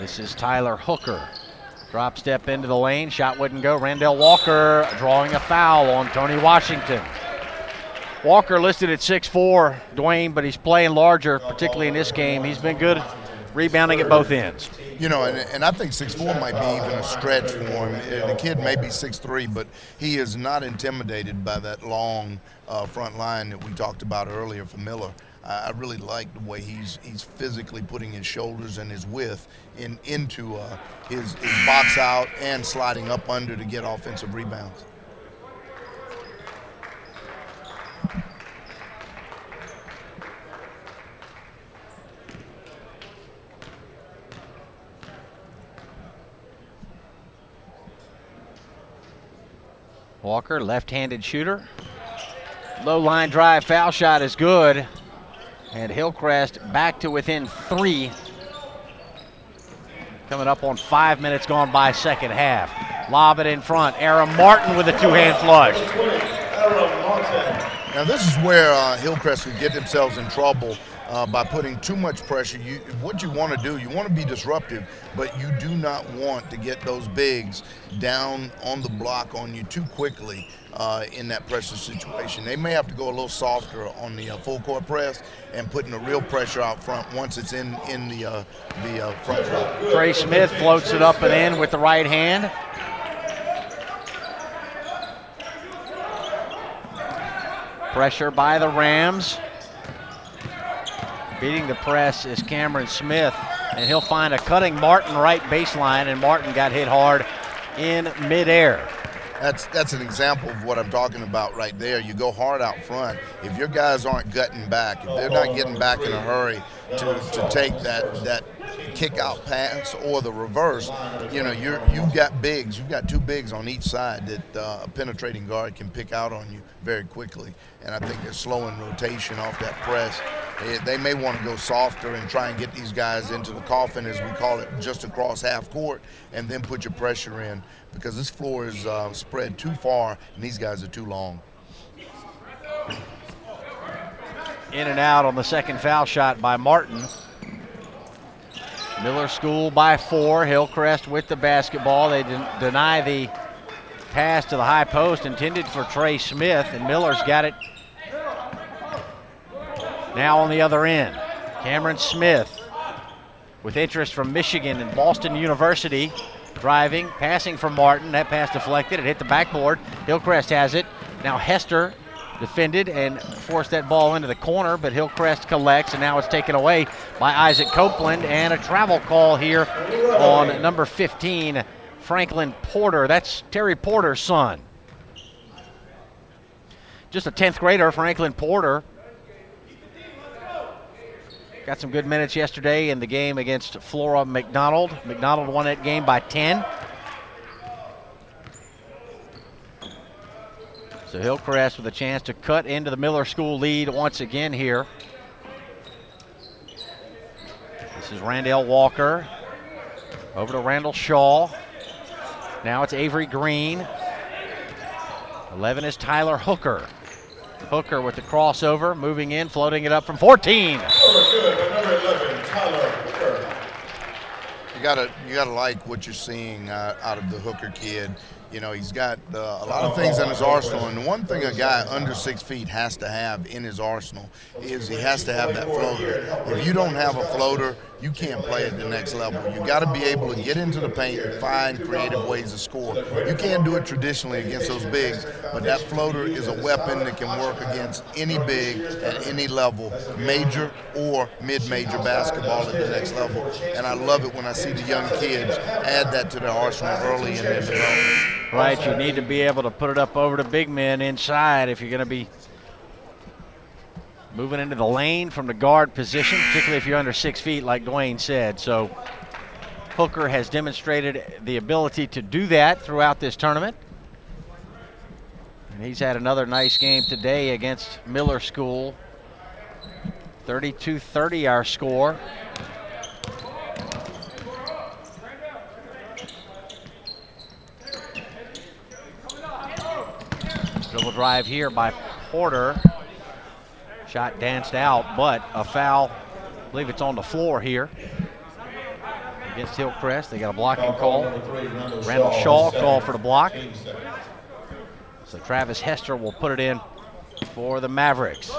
This is Tyler Hooker. Drop step into the lane. Shot wouldn't go. Randall Walker drawing a foul on Tony Washington. Walker listed at 6'4", Dwayne, but he's playing larger, particularly in this game. He's been good rebounding at both ends. And I think 6'4" might be even a stretch for him. The kid may be 6'3", but he is not intimidated by that long front line that we talked about earlier for Miller. I really like the way he's physically putting his shoulders and his width into his box out and sliding up under to get offensive rebounds. Walker, left-handed shooter. Low line drive, foul shot is good. And Hillcrest back to within 3. Coming up on 5 minutes gone by second half. Lob it in front. Aaron Martin with a two-hand flush. Now this is where Hillcrest could get themselves in trouble by putting too much pressure. What you want to do, you want to be disruptive, but you do not want to get those bigs down on the block on you too quickly in that pressure situation. They may have to go a little softer on the full court press and putting the real pressure out front once it's in the front court. Trey Smith floats it up and in with the right hand. Pressure by the Rams. Beating the press is Cameron Smith, and he'll find a cutting Martin right baseline, and Martin got hit hard in midair. That's an example of what I'm talking about right there. You go hard out front. If your guys aren't gutting back, if they're not getting back in a hurry to take that kick out pass or the reverse, you've got bigs. You've got two bigs on each side that a penetrating guard can pick out on you very quickly. And I think they're slowing rotation off that press. They may want to go softer and try and get these guys into the coffin, as we call it, just across half court, and then put your pressure in, because this floor is spread too far and these guys are too long. In and out on the second foul shot by Martin. Miller School by 4. Hillcrest with the basketball. They deny the pass to the high post intended for Trey Smith, and Miller's got it now on the other end. Cameron Smith with interest from Michigan and Boston University. Driving, passing from Martin. That pass deflected. It hit the backboard. Hillcrest has it. Now Hester defended and forced that ball into the corner, but Hillcrest collects, and now it's taken away by Isaac Copeland, and a travel call here on number 15, Franklin Porter. That's Terry Porter's son. Just a 10th grader, Franklin Porter. Got some good minutes yesterday in the game against Flora McDonald. McDonald won that game by 10. So Hillcrest with a chance to cut into the Miller School lead once again here. This is Randall Walker. Over to Randall Shaw. Now it's Avery Green. 11 is Tyler Hooker. Hooker with the crossover, moving in, floating it up from 14. Number 11, Tyler Hooker. You gotta like what you're seeing out of the Hooker kid. He's got a lot of things in his arsenal, and the one thing a guy under 6 feet has to have in his arsenal is he has to have that floater. If you don't have a floater, you can't play at the next level. You got to be able to get into the paint and find creative ways to score. You can't do it traditionally against those bigs, but that floater is a weapon that can work against any big at any level, major or mid-major basketball at the next level. And I love it when I see the young kids add that to their arsenal early in their development. Right, you need to be able to put it up over the big men inside if you're going to be moving into the lane from the guard position, particularly if you're under 6 feet, like Dwayne said. So Hooker has demonstrated the ability to do that throughout this tournament. And he's had another nice game today against Miller School. 32-30 our score. Dribble drive here by Porter. Shot danced out, but a foul. I believe it's on the floor here against Hillcrest. They got a blocking call. Randall Shaw called for the block. So Travis Hester will put it in for the Mavericks.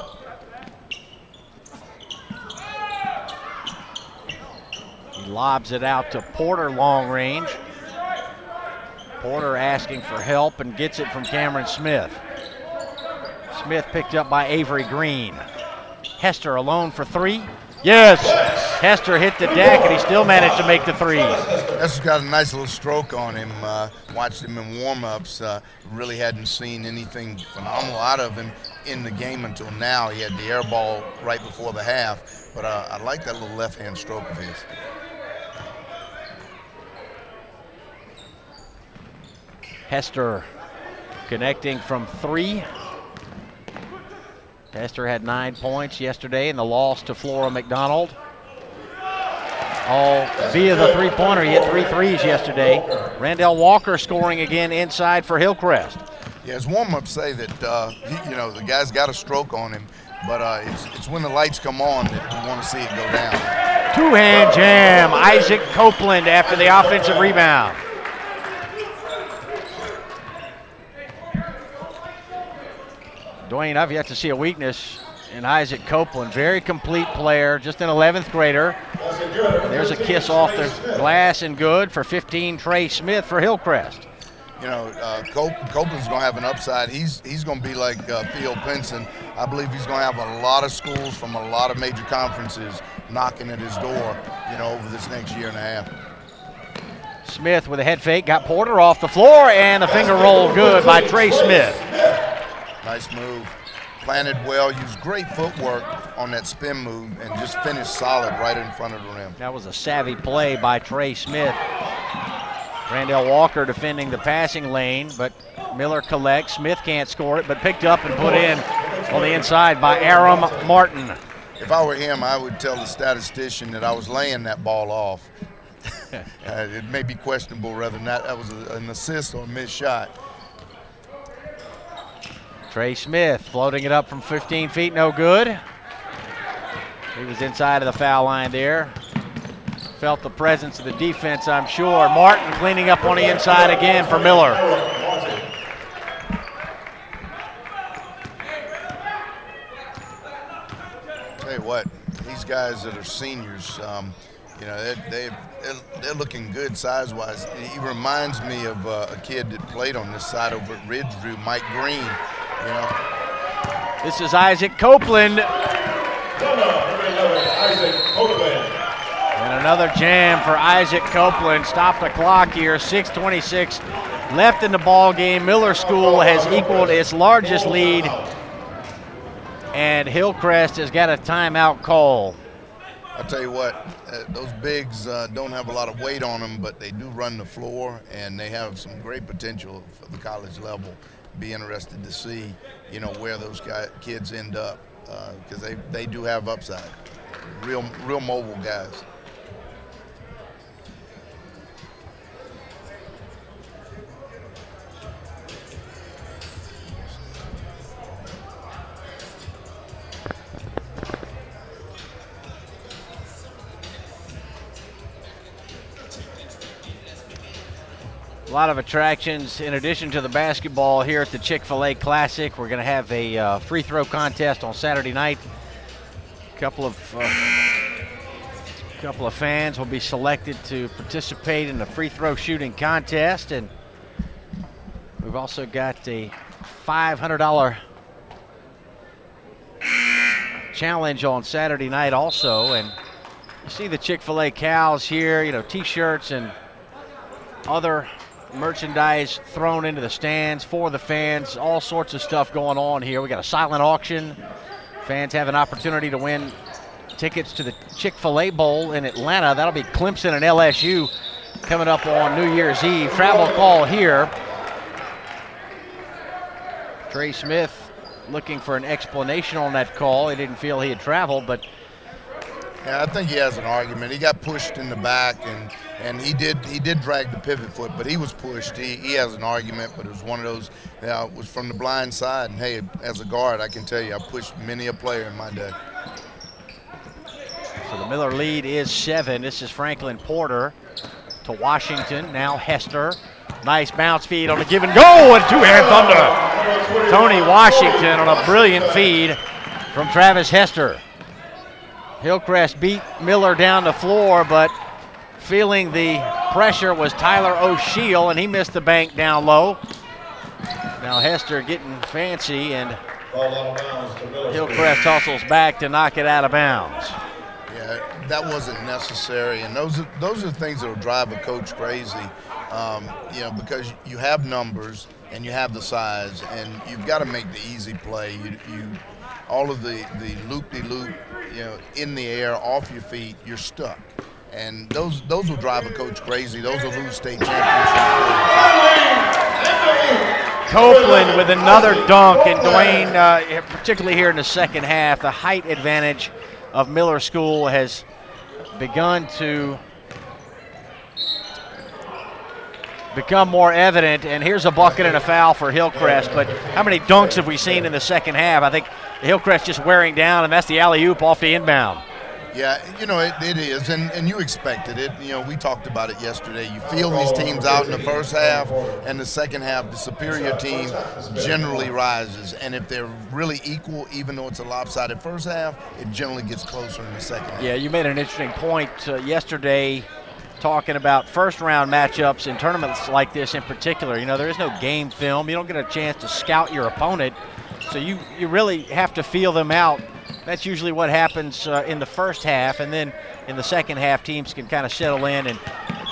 He lobs it out to Porter long range. Porter asking for help and gets it from Cameron Smith. Smith picked up by Avery Green. Hester alone for 3. Yes! Hester hit the deck and he still managed to make the 3. Hester's got a nice little stroke on him. Watched him in warm-ups. Really hadn't seen anything phenomenal out of him in the game until now. He had the air ball right before the half, but I like that little left-hand stroke of his. Hester connecting from 3. Hester had 9 points yesterday in the loss to Flora McDonald. All via the three-pointer. He hit 3 threes yesterday. Randall Walker scoring again inside for Hillcrest. Yeah, his warm-ups say that, the guy's got a stroke on him, but it's when the lights come on that you want to see it go down. Two-hand jam. Isaac Copeland after the offensive rebound. Dwayne, I've yet to see a weakness in Isaac Copeland. Very complete player, just an 11th grader. There's a kiss off the glass and good for 15, Trey Smith for Hillcrest. Copeland's going to have an upside. He's going to be like Theo Pinson. I believe he's going to have a lot of schools from a lot of major conferences knocking at his door, over this next year and a half. Smith with a head fake, got Porter off the floor, and the finger roll good by Trey Smith. Nice move. Planted well, used great footwork on that spin move, and just finished solid right in front of the rim. That was a savvy play by Trey Smith. Randall Walker defending the passing lane, but Miller collects. Smith can't score it, but picked up and put in on the inside by Aram Martin. If I were him, I would tell the statistician that I was laying that ball off. It may be questionable rather than that. That was an assist or a missed shot. Trey Smith floating it up from 15 feet, no good. He was inside of the foul line there. Felt the presence of the defense, I'm sure. Martin cleaning up on the inside again for Miller. Tell you what, these guys that are seniors, you know, they're looking good size-wise. He reminds me of a kid that played on this side over at Ridgeview, Mike Green. You know. This is Isaac Copeland. And another jam for Isaac Copeland. Stop the clock here. 6:26 left in the ball game. Miller School has equaled its largest lead, and Hillcrest has got a timeout call. I'll tell you what, those bigs don't have a lot of weight on them, but they do run the floor, and they have some great potential for the college level. Be interested to see, you know, where those kids end up, because they do have upside. Real mobile guys. A lot of attractions in addition to the basketball here at the Chick-fil-A Classic. We're going to have a free throw contest on Saturday night. A couple of fans will be selected to participate in the free throw shooting contest, and we've also got a $500 challenge on Saturday night also. And you see the Chick-fil-A cows here, you know, t-shirts and other merchandise thrown into the stands for the fans. All sorts of stuff going on here. We got a silent auction. Fans have an opportunity to win tickets to the Chick-fil-A Bowl in Atlanta. That'll be Clemson and LSU coming up on New Year's Eve. Travel call here. Trey Smith looking for an explanation on that call. He didn't feel he had traveled, but yeah, I think he has an argument. He got pushed in the back, and he did drag the pivot foot, but he was pushed. He has an argument, but it was one of those, it was from the blind side. And hey, as a guard, I can tell you, I pushed many a player in my day. So the Miller lead is 7. This is Franklin Porter to Washington. Now Hester. Nice bounce feed on a give and go, and two-hand thunder. Tony Washington on a brilliant feed from Travis Hester. Hillcrest beat Miller down the floor, but feeling the pressure was Tyler O'Sheill, and he missed the bank down low. Now Hester getting fancy, and Hillcrest hustles back to knock it out of bounds. Yeah, that wasn't necessary, and those are things that will drive a coach crazy. You know, because you have numbers and you have the size, and you've got to make the easy play. All of the loop-de-loop, you know, in the air, off your feet, you're stuck. And those will drive a coach crazy. Those will lose state championships. Copeland with another dunk, and Dwayne, particularly here in the second half, the height advantage of Miller School has begun to become more evident, and here's a bucket and a foul for Hillcrest. But how many dunks have we seen in the second half? I think Hillcrest just wearing down, and that's the alley-oop off the inbound. Yeah, you know, it is, and you expected it. You know, we talked about it yesterday. You feel these teams out in the first half, and the second half, the superior team generally rises. And if they're really equal, even though it's a lopsided first half, it generally gets closer in the second half. Yeah, you made an interesting point yesterday talking about first-round matchups in tournaments like this in particular. You know, there is no game film. You don't get a chance to scout your opponent, so you really have to feel them out. That's usually what happens in the first half, and then in the second half, teams can kind of settle in and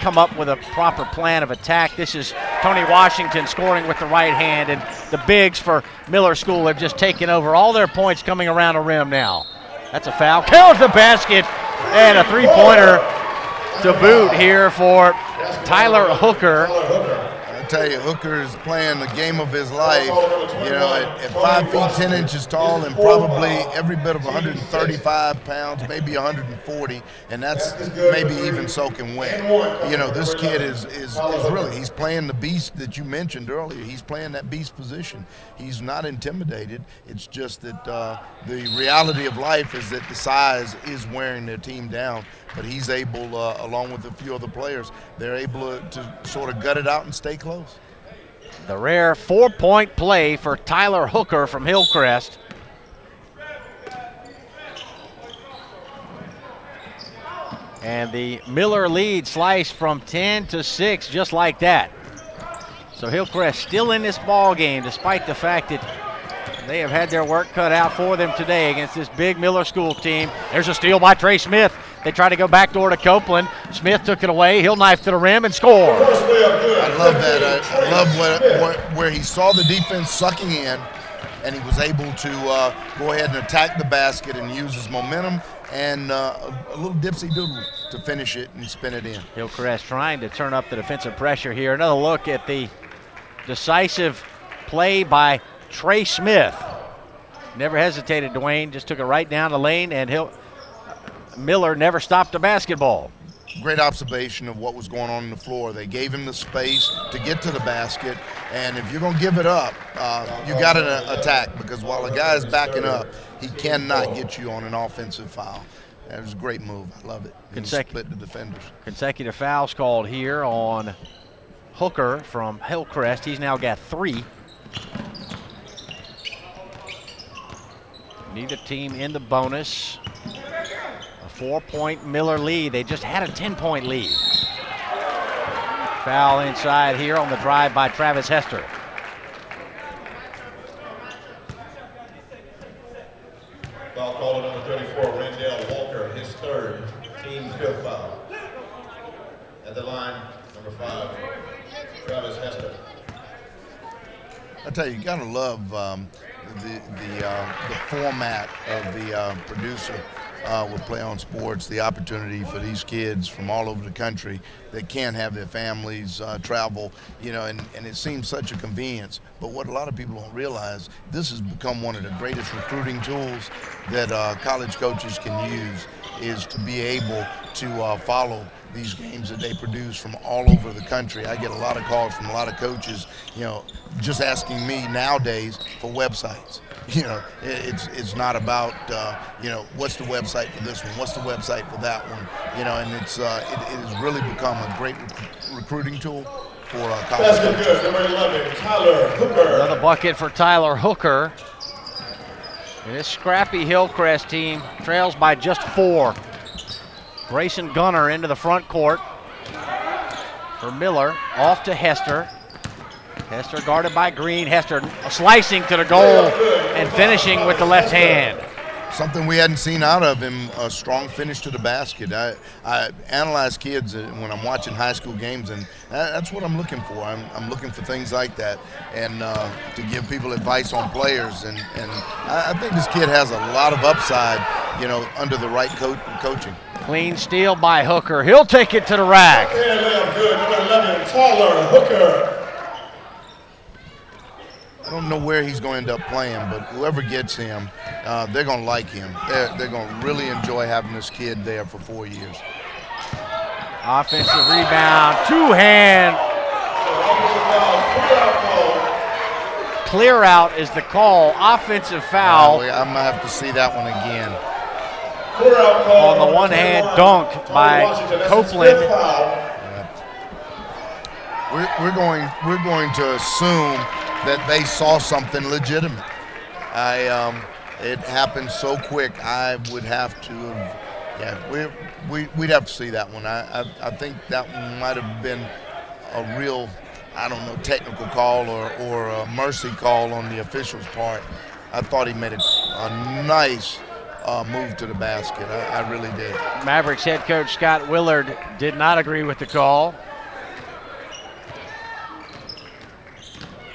come up with a proper plan of attack. This is Tony Washington scoring with the right hand, and the bigs for Miller School have just taken over. All their points coming around the rim now. That's a foul. Count the basket, and a three-pointer to boot here for Tyler Hooker. I tell you, Hooker is playing the game of his life, you know, at 5 feet 10 inches tall and probably every bit of 135 pounds, maybe 140, and that's maybe even soaking wet. You know, this kid is really, he's playing the beast that you mentioned earlier. He's playing that beast position. He's not intimidated. It's just that the reality of life is that the size is wearing their team down. But he's able, along with a few other players, they're able to sort of gut it out and stay close. The rare 4-point play for Tyler Hooker from Hillcrest. And the Miller lead sliced from 10 to 6, just like that. So Hillcrest still in this ball game, despite the fact that they have had their work cut out for them today against this big Miller School team. There's a steal by Trey Smith. They try to go backdoor to Copeland. Smith took it away. He'll knife to the rim and score. I love that. I love where he saw the defense sucking in, and he was able to go ahead and attack the basket and use his momentum and a little dipsy-doodle to finish it and spin it in. Hillcrest trying to turn up the defensive pressure here. Another look at the decisive play by Trey Smith. Never hesitated, Dwayne. Just took it right down the lane, and Miller never stopped the basketball. Great observation of what was going on the floor. They gave him the space to get to the basket, and if you're going to give it up, you got to attack, because while a guy is backing up, he cannot get you on an offensive foul. That was a great move. I love it. He split the defenders. Consecutive fouls called here on Hooker from Hillcrest. He's now got 3. Neither team in the bonus. A 4-point Miller lead. They just had a 10-point lead. Foul inside here on the drive by Travis Hester. Foul called on number 34, Randall Walker, his third, team 5th foul. At the line, number 5, Travis Hester. I tell you, you gotta love the format of the producer with Play on Sports, the opportunity for these kids from all over the country that can't have their families travel, you know, and it seems such a convenience. But what a lot of people don't realize, this has become one of the greatest recruiting tools that college coaches can use, is to be able to follow these games that they produce from all over the country. I get a lot of calls from a lot of coaches, you know, just asking me nowadays for websites. You know, it's not about, you know, what's the website for this one? What's the website for that one? You know, and it has really become a great recruiting tool for college coaches. Good, number 11, Tyler Hooker. Another bucket for Tyler Hooker. And this scrappy Hillcrest team trails by just 4. Grayson Gunner into the front court for Miller. Off to Hester. Hester guarded by Green. Hester slicing to the goal and finishing with the left hand. Something we hadn't seen out of him, a strong finish to the basket. I analyze kids when I'm watching high school games, and that's what I'm looking for. I'm looking for things like that, and to give people advice on players. And I think this kid has a lot of upside, you know, under the right coaching. Clean steal by Hooker. He'll take it to the rack. Good, number 11, Tyler Hooker. I don't know where he's going to end up playing, but whoever gets him, they're going to like him. They're going to really enjoy having this kid there for 4 years. Offensive rebound, 2-hand. Clear out is the call. Offensive foul. I'm going to have to see that one again. On the one-hand dunk by Copeland. We're going to assume that they saw something legitimate. It happened so quick. I would have to, we'd have to see that one. I think that one might have been a real, I don't know, technical call or a mercy call on the official's part. I thought he made a nice move to the basket. I really did. Mavericks head coach Scott Willard did not agree with the call.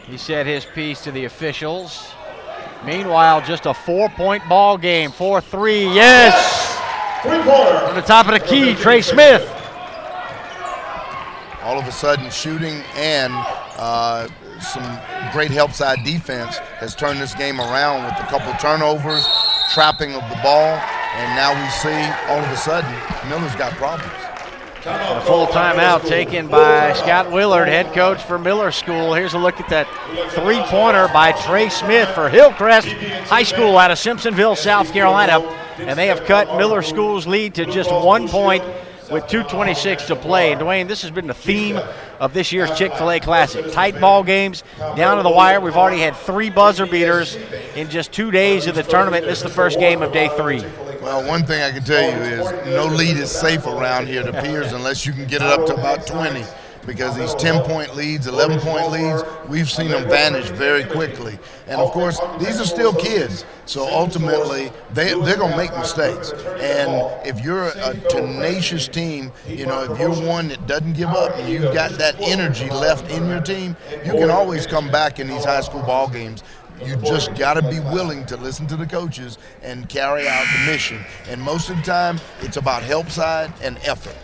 He said his piece to the officials. Meanwhile, just a 4-point ball game. 4-3, yes! On the top of the key, Trey Smith. All of a sudden, shooting and some great help side defense has turned this game around with a couple turnovers, trapping of the ball, and now we see all of a sudden Miller's got problems. A full timeout taken by Scott Willard, head coach for Miller School. Here's a look at that three-pointer by Trey Smith for Hillcrest High School out of Simpsonville, South Carolina. And they have cut Miller School's lead to just 1 point with 2:26 to play. And Dwayne, this has been the theme of this year's Chick-fil-A Classic. Tight ball games, down to the wire. We've already had 3 buzzer beaters in just 2 days of the tournament. This is the first game of day 3. Well, one thing I can tell you is no lead is safe around here, it appears, unless you can get it up to about 20. Because these 10-point leads, 11-point leads, we've seen them vanish very quickly. And, of course, these are still kids. So, ultimately, they're going to make mistakes. And if you're a tenacious team, you know, if you're one that doesn't give up and you've got that energy left in your team, you can always come back in these high school ball games. You just got to be willing to listen to the coaches and carry out the mission. And most of the time, it's about help side and effort.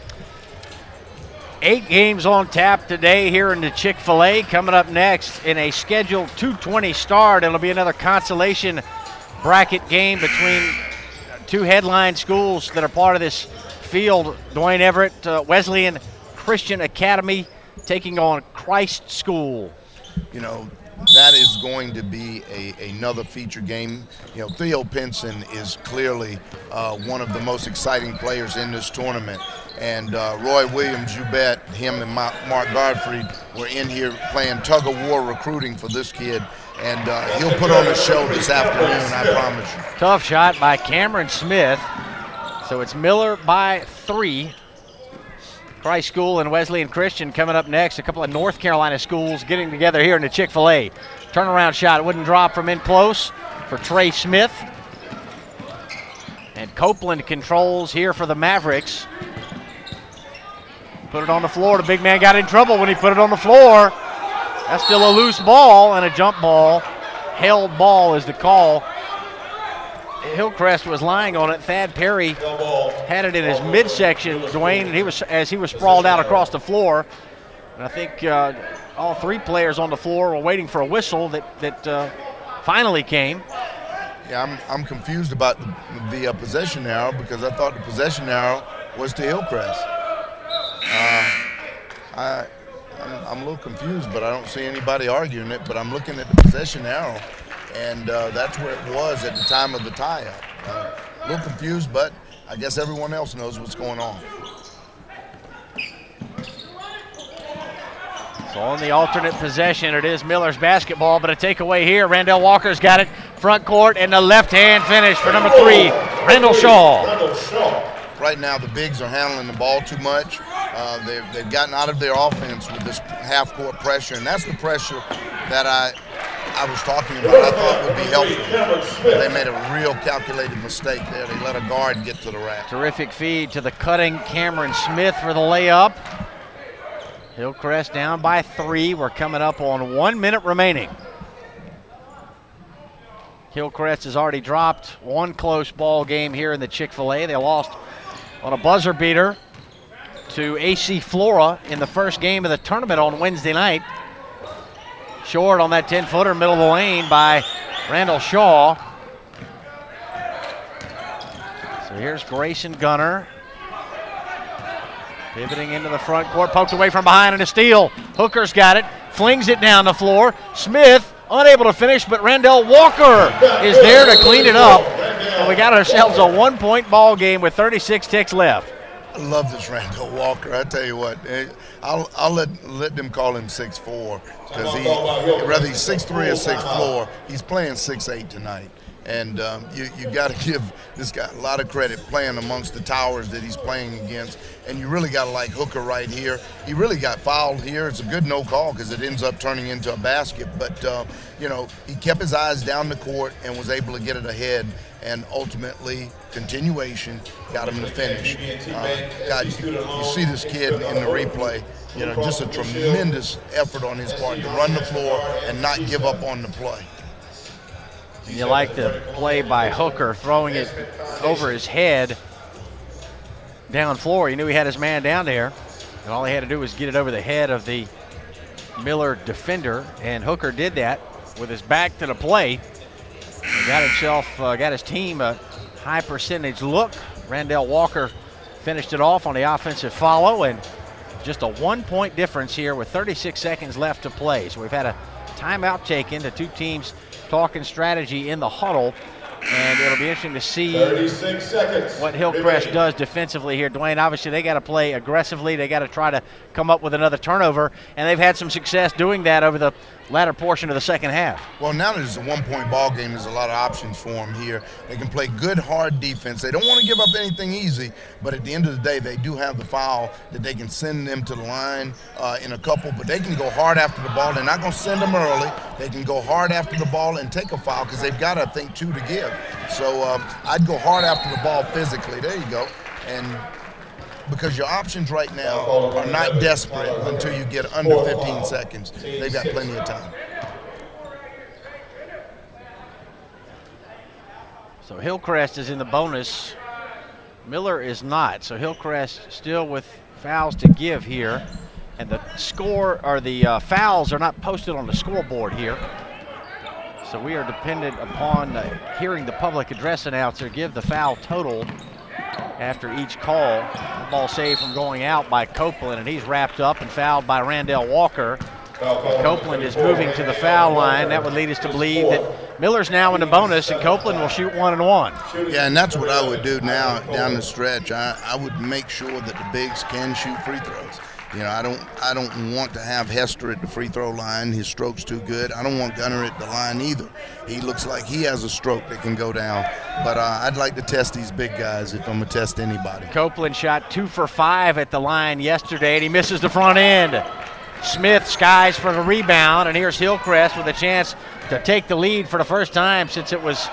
8 games on tap today here in the Chick-fil-A. Coming up next in a scheduled 2:20 start, it'll be another consolation bracket game between 2 headline schools that are part of this field. Dwayne Everett, Wesleyan Christian Academy taking on Christ School. You know, that is going to be another feature game. You know, Theo Pinson is clearly one of the most exciting players in this tournament. And Roy Williams, you bet, him and Mark Godfrey were in here playing tug-of-war recruiting for this kid. And he'll put on a show this afternoon, I promise you. Tough shot by Cameron Smith. So it's Miller by 3. Christ School and Wesleyan Christian coming up next. A couple of North Carolina schools getting together here in the Chick-fil-A. Turnaround shot wouldn't drop from in close for Trey Smith. And Copeland controls here for the Mavericks. Put it on the floor. The big man got in trouble when he put it on the floor. That's still a loose ball and a jump ball. Held ball is the call. Hillcrest was lying on it. Thad Perry had it in his midsection, Dwayne, and as he was sprawled out across the floor. And I think all 3 players on the floor were waiting for a whistle that finally came. Yeah, I'm confused about the possession arrow because I thought the possession arrow was to Hillcrest. I'm a little confused, but I don't see anybody arguing it. But I'm looking at the possession arrow, and that's where it was at the time of the tie-up. A little confused, but I guess everyone else knows what's going on. So on the alternate possession, it is Miller's basketball, but a takeaway here. Randall Walker's got it, front court, and the left-hand finish for number 3, Randall Shaw. Right now, the bigs are handling the ball too much. They've gotten out of their offense with this half-court pressure, and that's the pressure that I was talking about. I thought would be helpful. They made a real calculated mistake there. They let a guard get to the rack. Terrific feed to the cutting Cameron Smith for the layup. Hillcrest down by 3. We're coming up on 1 minute remaining. Hillcrest has already dropped 1 close ball game here in the Chick-fil-A. They lost on a buzzer beater to AC Flora in the first game of the tournament on Wednesday night. Short on that 10-footer, middle of the lane by Randall Shaw. So here's Grayson Gunner. Pivoting into the front court, poked away from behind and a steal. Hooker's got it, flings it down the floor. Smith unable to finish, but Randall Walker is there to clean it up. And we got ourselves a 1-point ball game with 36 ticks left. I love this Randall Walker. I tell you what, I'll let them call him 6'4", because whether he's 6'3" or 6'4", he's playing 6'8" tonight. And you got to give this guy a lot of credit playing amongst the towers that he's playing against. And you really got to like Hooker right here. He really got fouled here. It's a good no call because it ends up turning into a basket. But, you know, he kept his eyes down the court and was able to get it ahead. and ultimately continuation got him to finish. God, you see this kid in the replay, just a tremendous effort on his part to run the floor and not give up on the play. And you like the play by Hooker, throwing it over his head down floor. He knew he had his man down there, and all he had to do was get it over the head of the Miller defender, and Hooker did that with his back to the play. He got his team a high percentage look. Randall Walker finished it off on the offensive follow, and just a 1-point difference here with 36 seconds left to play. So we've had a timeout taken. The two teams talking strategy in the huddle, and it'll be interesting to see 36 seconds what Hillcrest does defensively here. Dwayne, obviously they got to play aggressively. They got to try to come up with another turnover, and they've had some success doing that over the latter portion of the second half. Well, now that it's a 1-point ball game, there's a lot of options for them here. They can play good, hard defense. They don't want to give up anything easy, but at the end of the day, they do have the foul that they can send them to the line in a couple, but they can go hard after the ball. They're not going to send them early. They can go hard after the ball and take a foul because they've got, I think, 2 to give. So I'd go hard after the ball physically. There you go. And because your options right now are not desperate until you get under 15 seconds. They've got plenty of time. So Hillcrest is in the bonus. Miller is not. So Hillcrest still with fouls to give here. And the score, or the fouls are not posted on the scoreboard here. So we are dependent upon hearing the public address announcer give the foul total after each call. The ball saved from going out by Copeland, and he's wrapped up and fouled by Randall Walker. And Copeland is moving to the foul line. That would lead us to believe that Miller's now in the bonus, and Copeland will shoot 1 and 1. Yeah, and that's what I would do now down the stretch. I would make sure that the bigs can shoot free throws. I don't want to have Hester at the free throw line. His stroke's too good. I don't want Gunner at the line either. He looks like he has a stroke that can go down. But I'd like to test these big guys if I'm going to test anybody. Copeland shot 2 for 5 at the line yesterday, and he misses the front end. Smith skies for the rebound, and here's Hillcrest with a chance to take the lead for the first time since it was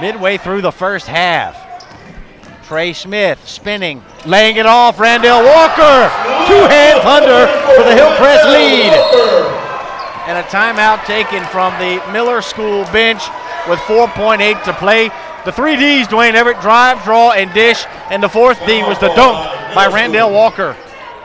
midway through the first half. Trey Smith spinning, laying it off. Randall Walker, 2-hand thunder for the Hillcrest lead. And a timeout taken from the Miller School bench with 4.8 to play. The 3 Ds, Dwayne Everett, drive, draw, and dish. And the 4th D was the dunk by Randall Walker.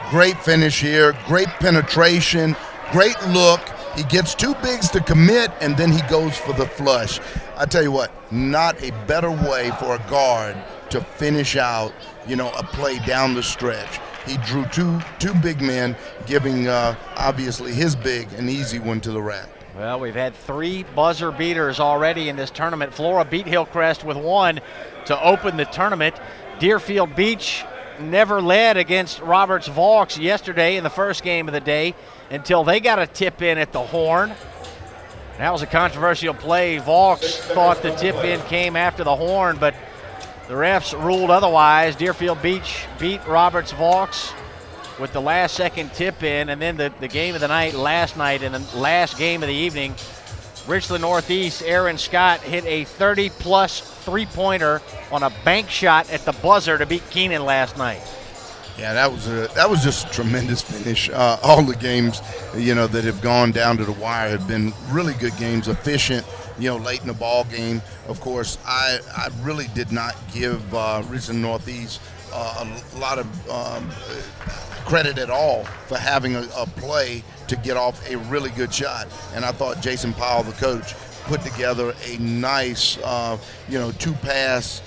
Great finish here, great penetration, great look. He gets 2 bigs to commit, and then he goes for the flush. I tell you what, not a better way for a guard to finish out, a play down the stretch. He drew two big men, giving obviously his big an easy one to the rack. Well, we've had 3 buzzer beaters already in this tournament. Flora beat Hillcrest with 1 to open the tournament. Deerfield Beach never led against Roberts Vaux yesterday in the first game of the day until they got a tip in at the horn. That was a controversial play. Vaux thought the tip in came after the horn, but the refs ruled otherwise. Deerfield Beach beat Roberts Vaux with the last second tip in, and then the game of the night last night and the last game of the evening, Richland Northeast, Aaron Scott hit a 30-plus three-pointer on a bank shot at the buzzer to beat Keenan last night. Yeah, that was just a tremendous finish. All the games, that have gone down to the wire have been really good games, efficient, late in the ball game. Of course, I really did not give Richland Northeast a lot of credit at all for having a play to get off a really good shot. And I thought Jason Powell, the coach, put together a nice, 2-pass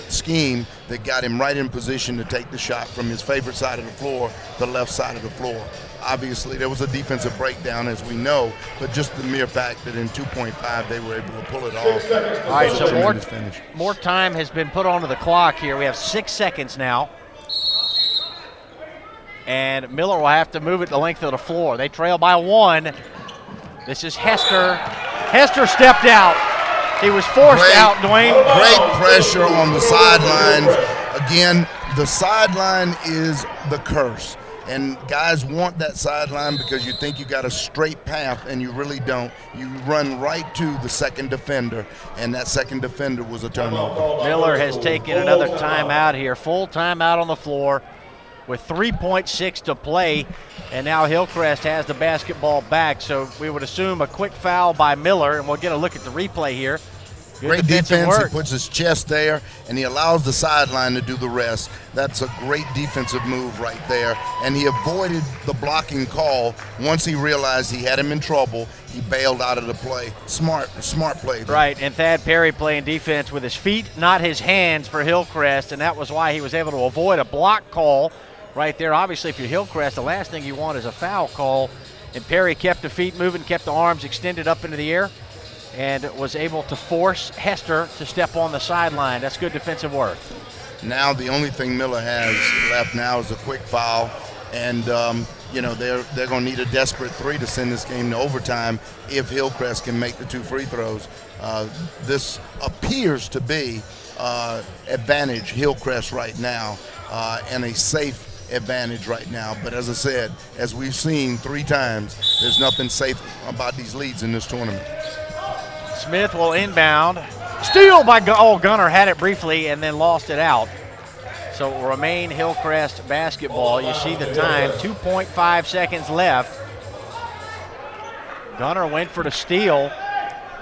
scheme that got him right in position to take the shot from his favorite side of the floor, the left side of the floor. Obviously, there was a defensive breakdown, as we know, but just the mere fact that in 2.5 they were able to pull it off. All right, so more time has been put onto the clock here. We have 6 seconds now. And Miller will have to move it the length of the floor. They trail by 1. This is Hester. Hester stepped out. He was forced out, Dwayne. Great pressure on the sidelines. Again, the sideline is the curse. And guys want that sideline because you think you got a straight path, and you really don't. You run right to the second defender, and that second defender was a turnover. Miller has taken another timeout here, full timeout on the floor with 3.6 to play, and now Hillcrest has the basketball back. So we would assume a quick foul by Miller, and we'll get a look at the replay here. Good great defense. work. He puts his chest there, and he allows the sideline to do the rest. That's a great defensive move right there. And he avoided the blocking call. Once he realized he had him in trouble, he bailed out of the play. Smart play there. Right, and Thad Perry playing defense with his feet, not his hands for Hillcrest, and that was why he was able to avoid a block call right there. Obviously, if you're Hillcrest, the last thing you want is a foul call. And Perry kept the feet moving, kept the arms extended up into the air, and was able to force Hester to step on the sideline. That's good defensive work. Now the only thing Miller has left now is a quick foul, and they're going to need a desperate three to send this game to overtime if Hillcrest can make the 2 free throws. This appears to be advantage Hillcrest right now, and a safe advantage right now. But as I said, as we've seen 3 times, there's nothing safe about these leads in this tournament. Smith will inbound. Steal by Gunner had it briefly and then lost it out. So it will remain Hillcrest basketball. You see the time, 2.5 seconds left. Gunner went for the steal.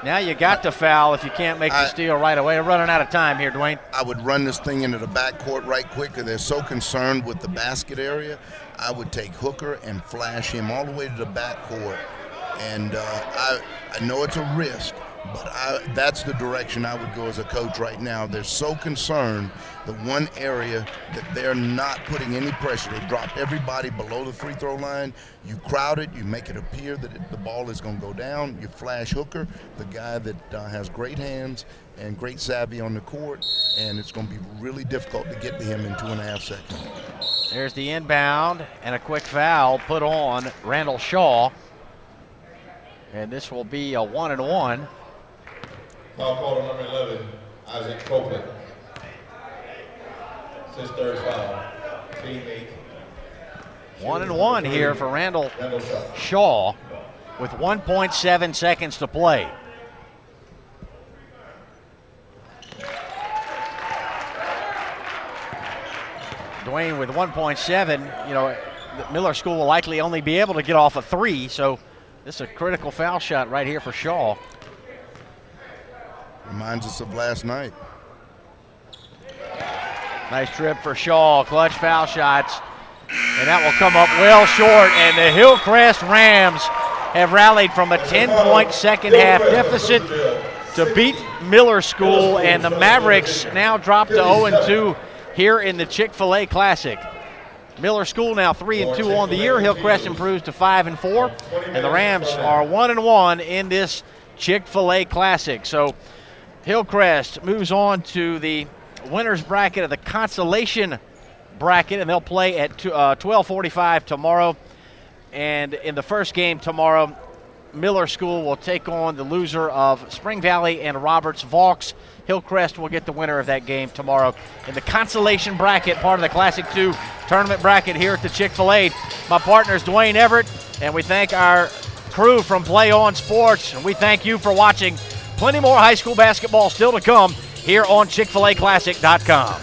Now you got to foul if you can't make the steal right away. We're running out of time here, Dwayne. I would run this thing into the backcourt right quick because they're so concerned with the basket area. I would take Hooker and flash him all the way to the backcourt. And I know it's a risk, but that's the direction I would go as a coach right now. They're so concerned the one area that they're not putting any pressure. They drop everybody below the free throw line. You crowd it. You make it appear that the ball is going to go down. You flash Hooker, the guy that has great hands and great savvy on the court, and it's going to be really difficult to get to him in 2.5 seconds. There's the inbound and a quick foul put on Randall Shaw. And this will be a 1-and-1. Foul call to number 11, Isaac Copeland. It's his 3rd foul. Teammate. 1-and-1 here for Randall Shaw with 1.7 seconds to play. Dwayne with 1.7, the Miller School will likely only be able to get off a 3, so this is a critical foul shot right here for Shaw. Reminds us of last night. Nice trip for Shaw, clutch foul shots, and that will come up well short, and the Hillcrest Rams have rallied from a 10-point second-half deficit to beat Miller School, and the Mavericks now drop to 0-2 here in the Chick-fil-A Classic. Miller School now 3-2 on the year. Hillcrest improves to 5-4, and the Rams are 1-1 in this Chick-fil-A Classic. So Hillcrest moves on to the winner's bracket of the consolation bracket, and they'll play at 12:45 tomorrow. And in the first game tomorrow, Miller School will take on the loser of Spring Valley and Roberts Vaux. Hillcrest will get the winner of that game tomorrow in the consolation bracket, part of the Classic 2 tournament bracket here at the Chick-fil-A. My partner is Dwayne Everett, and we thank our crew from Play On Sports, and we thank you for watching. Plenty more high school basketball still to come here on ChickfilAClassic.com.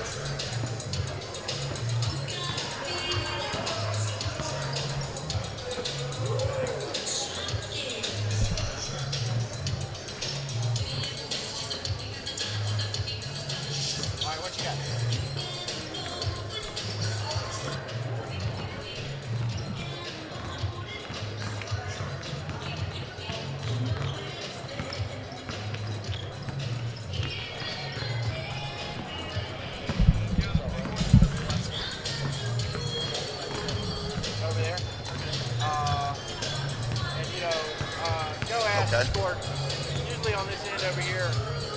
Usually on this end over here,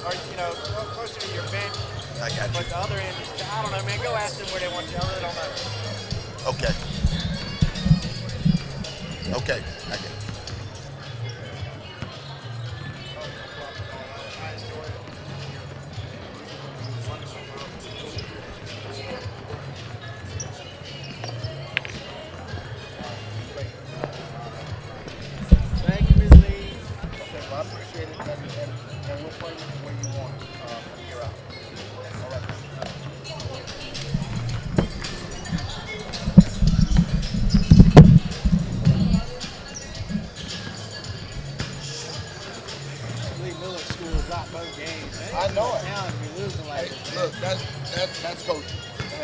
or closer to your bench. I got you. But the other end is, I don't know, man. Go ask them where they want you. I really don't know. Okay. I get it.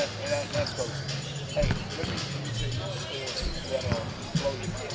that's coaching. Hey, let me tell you a story that'll blow your mind.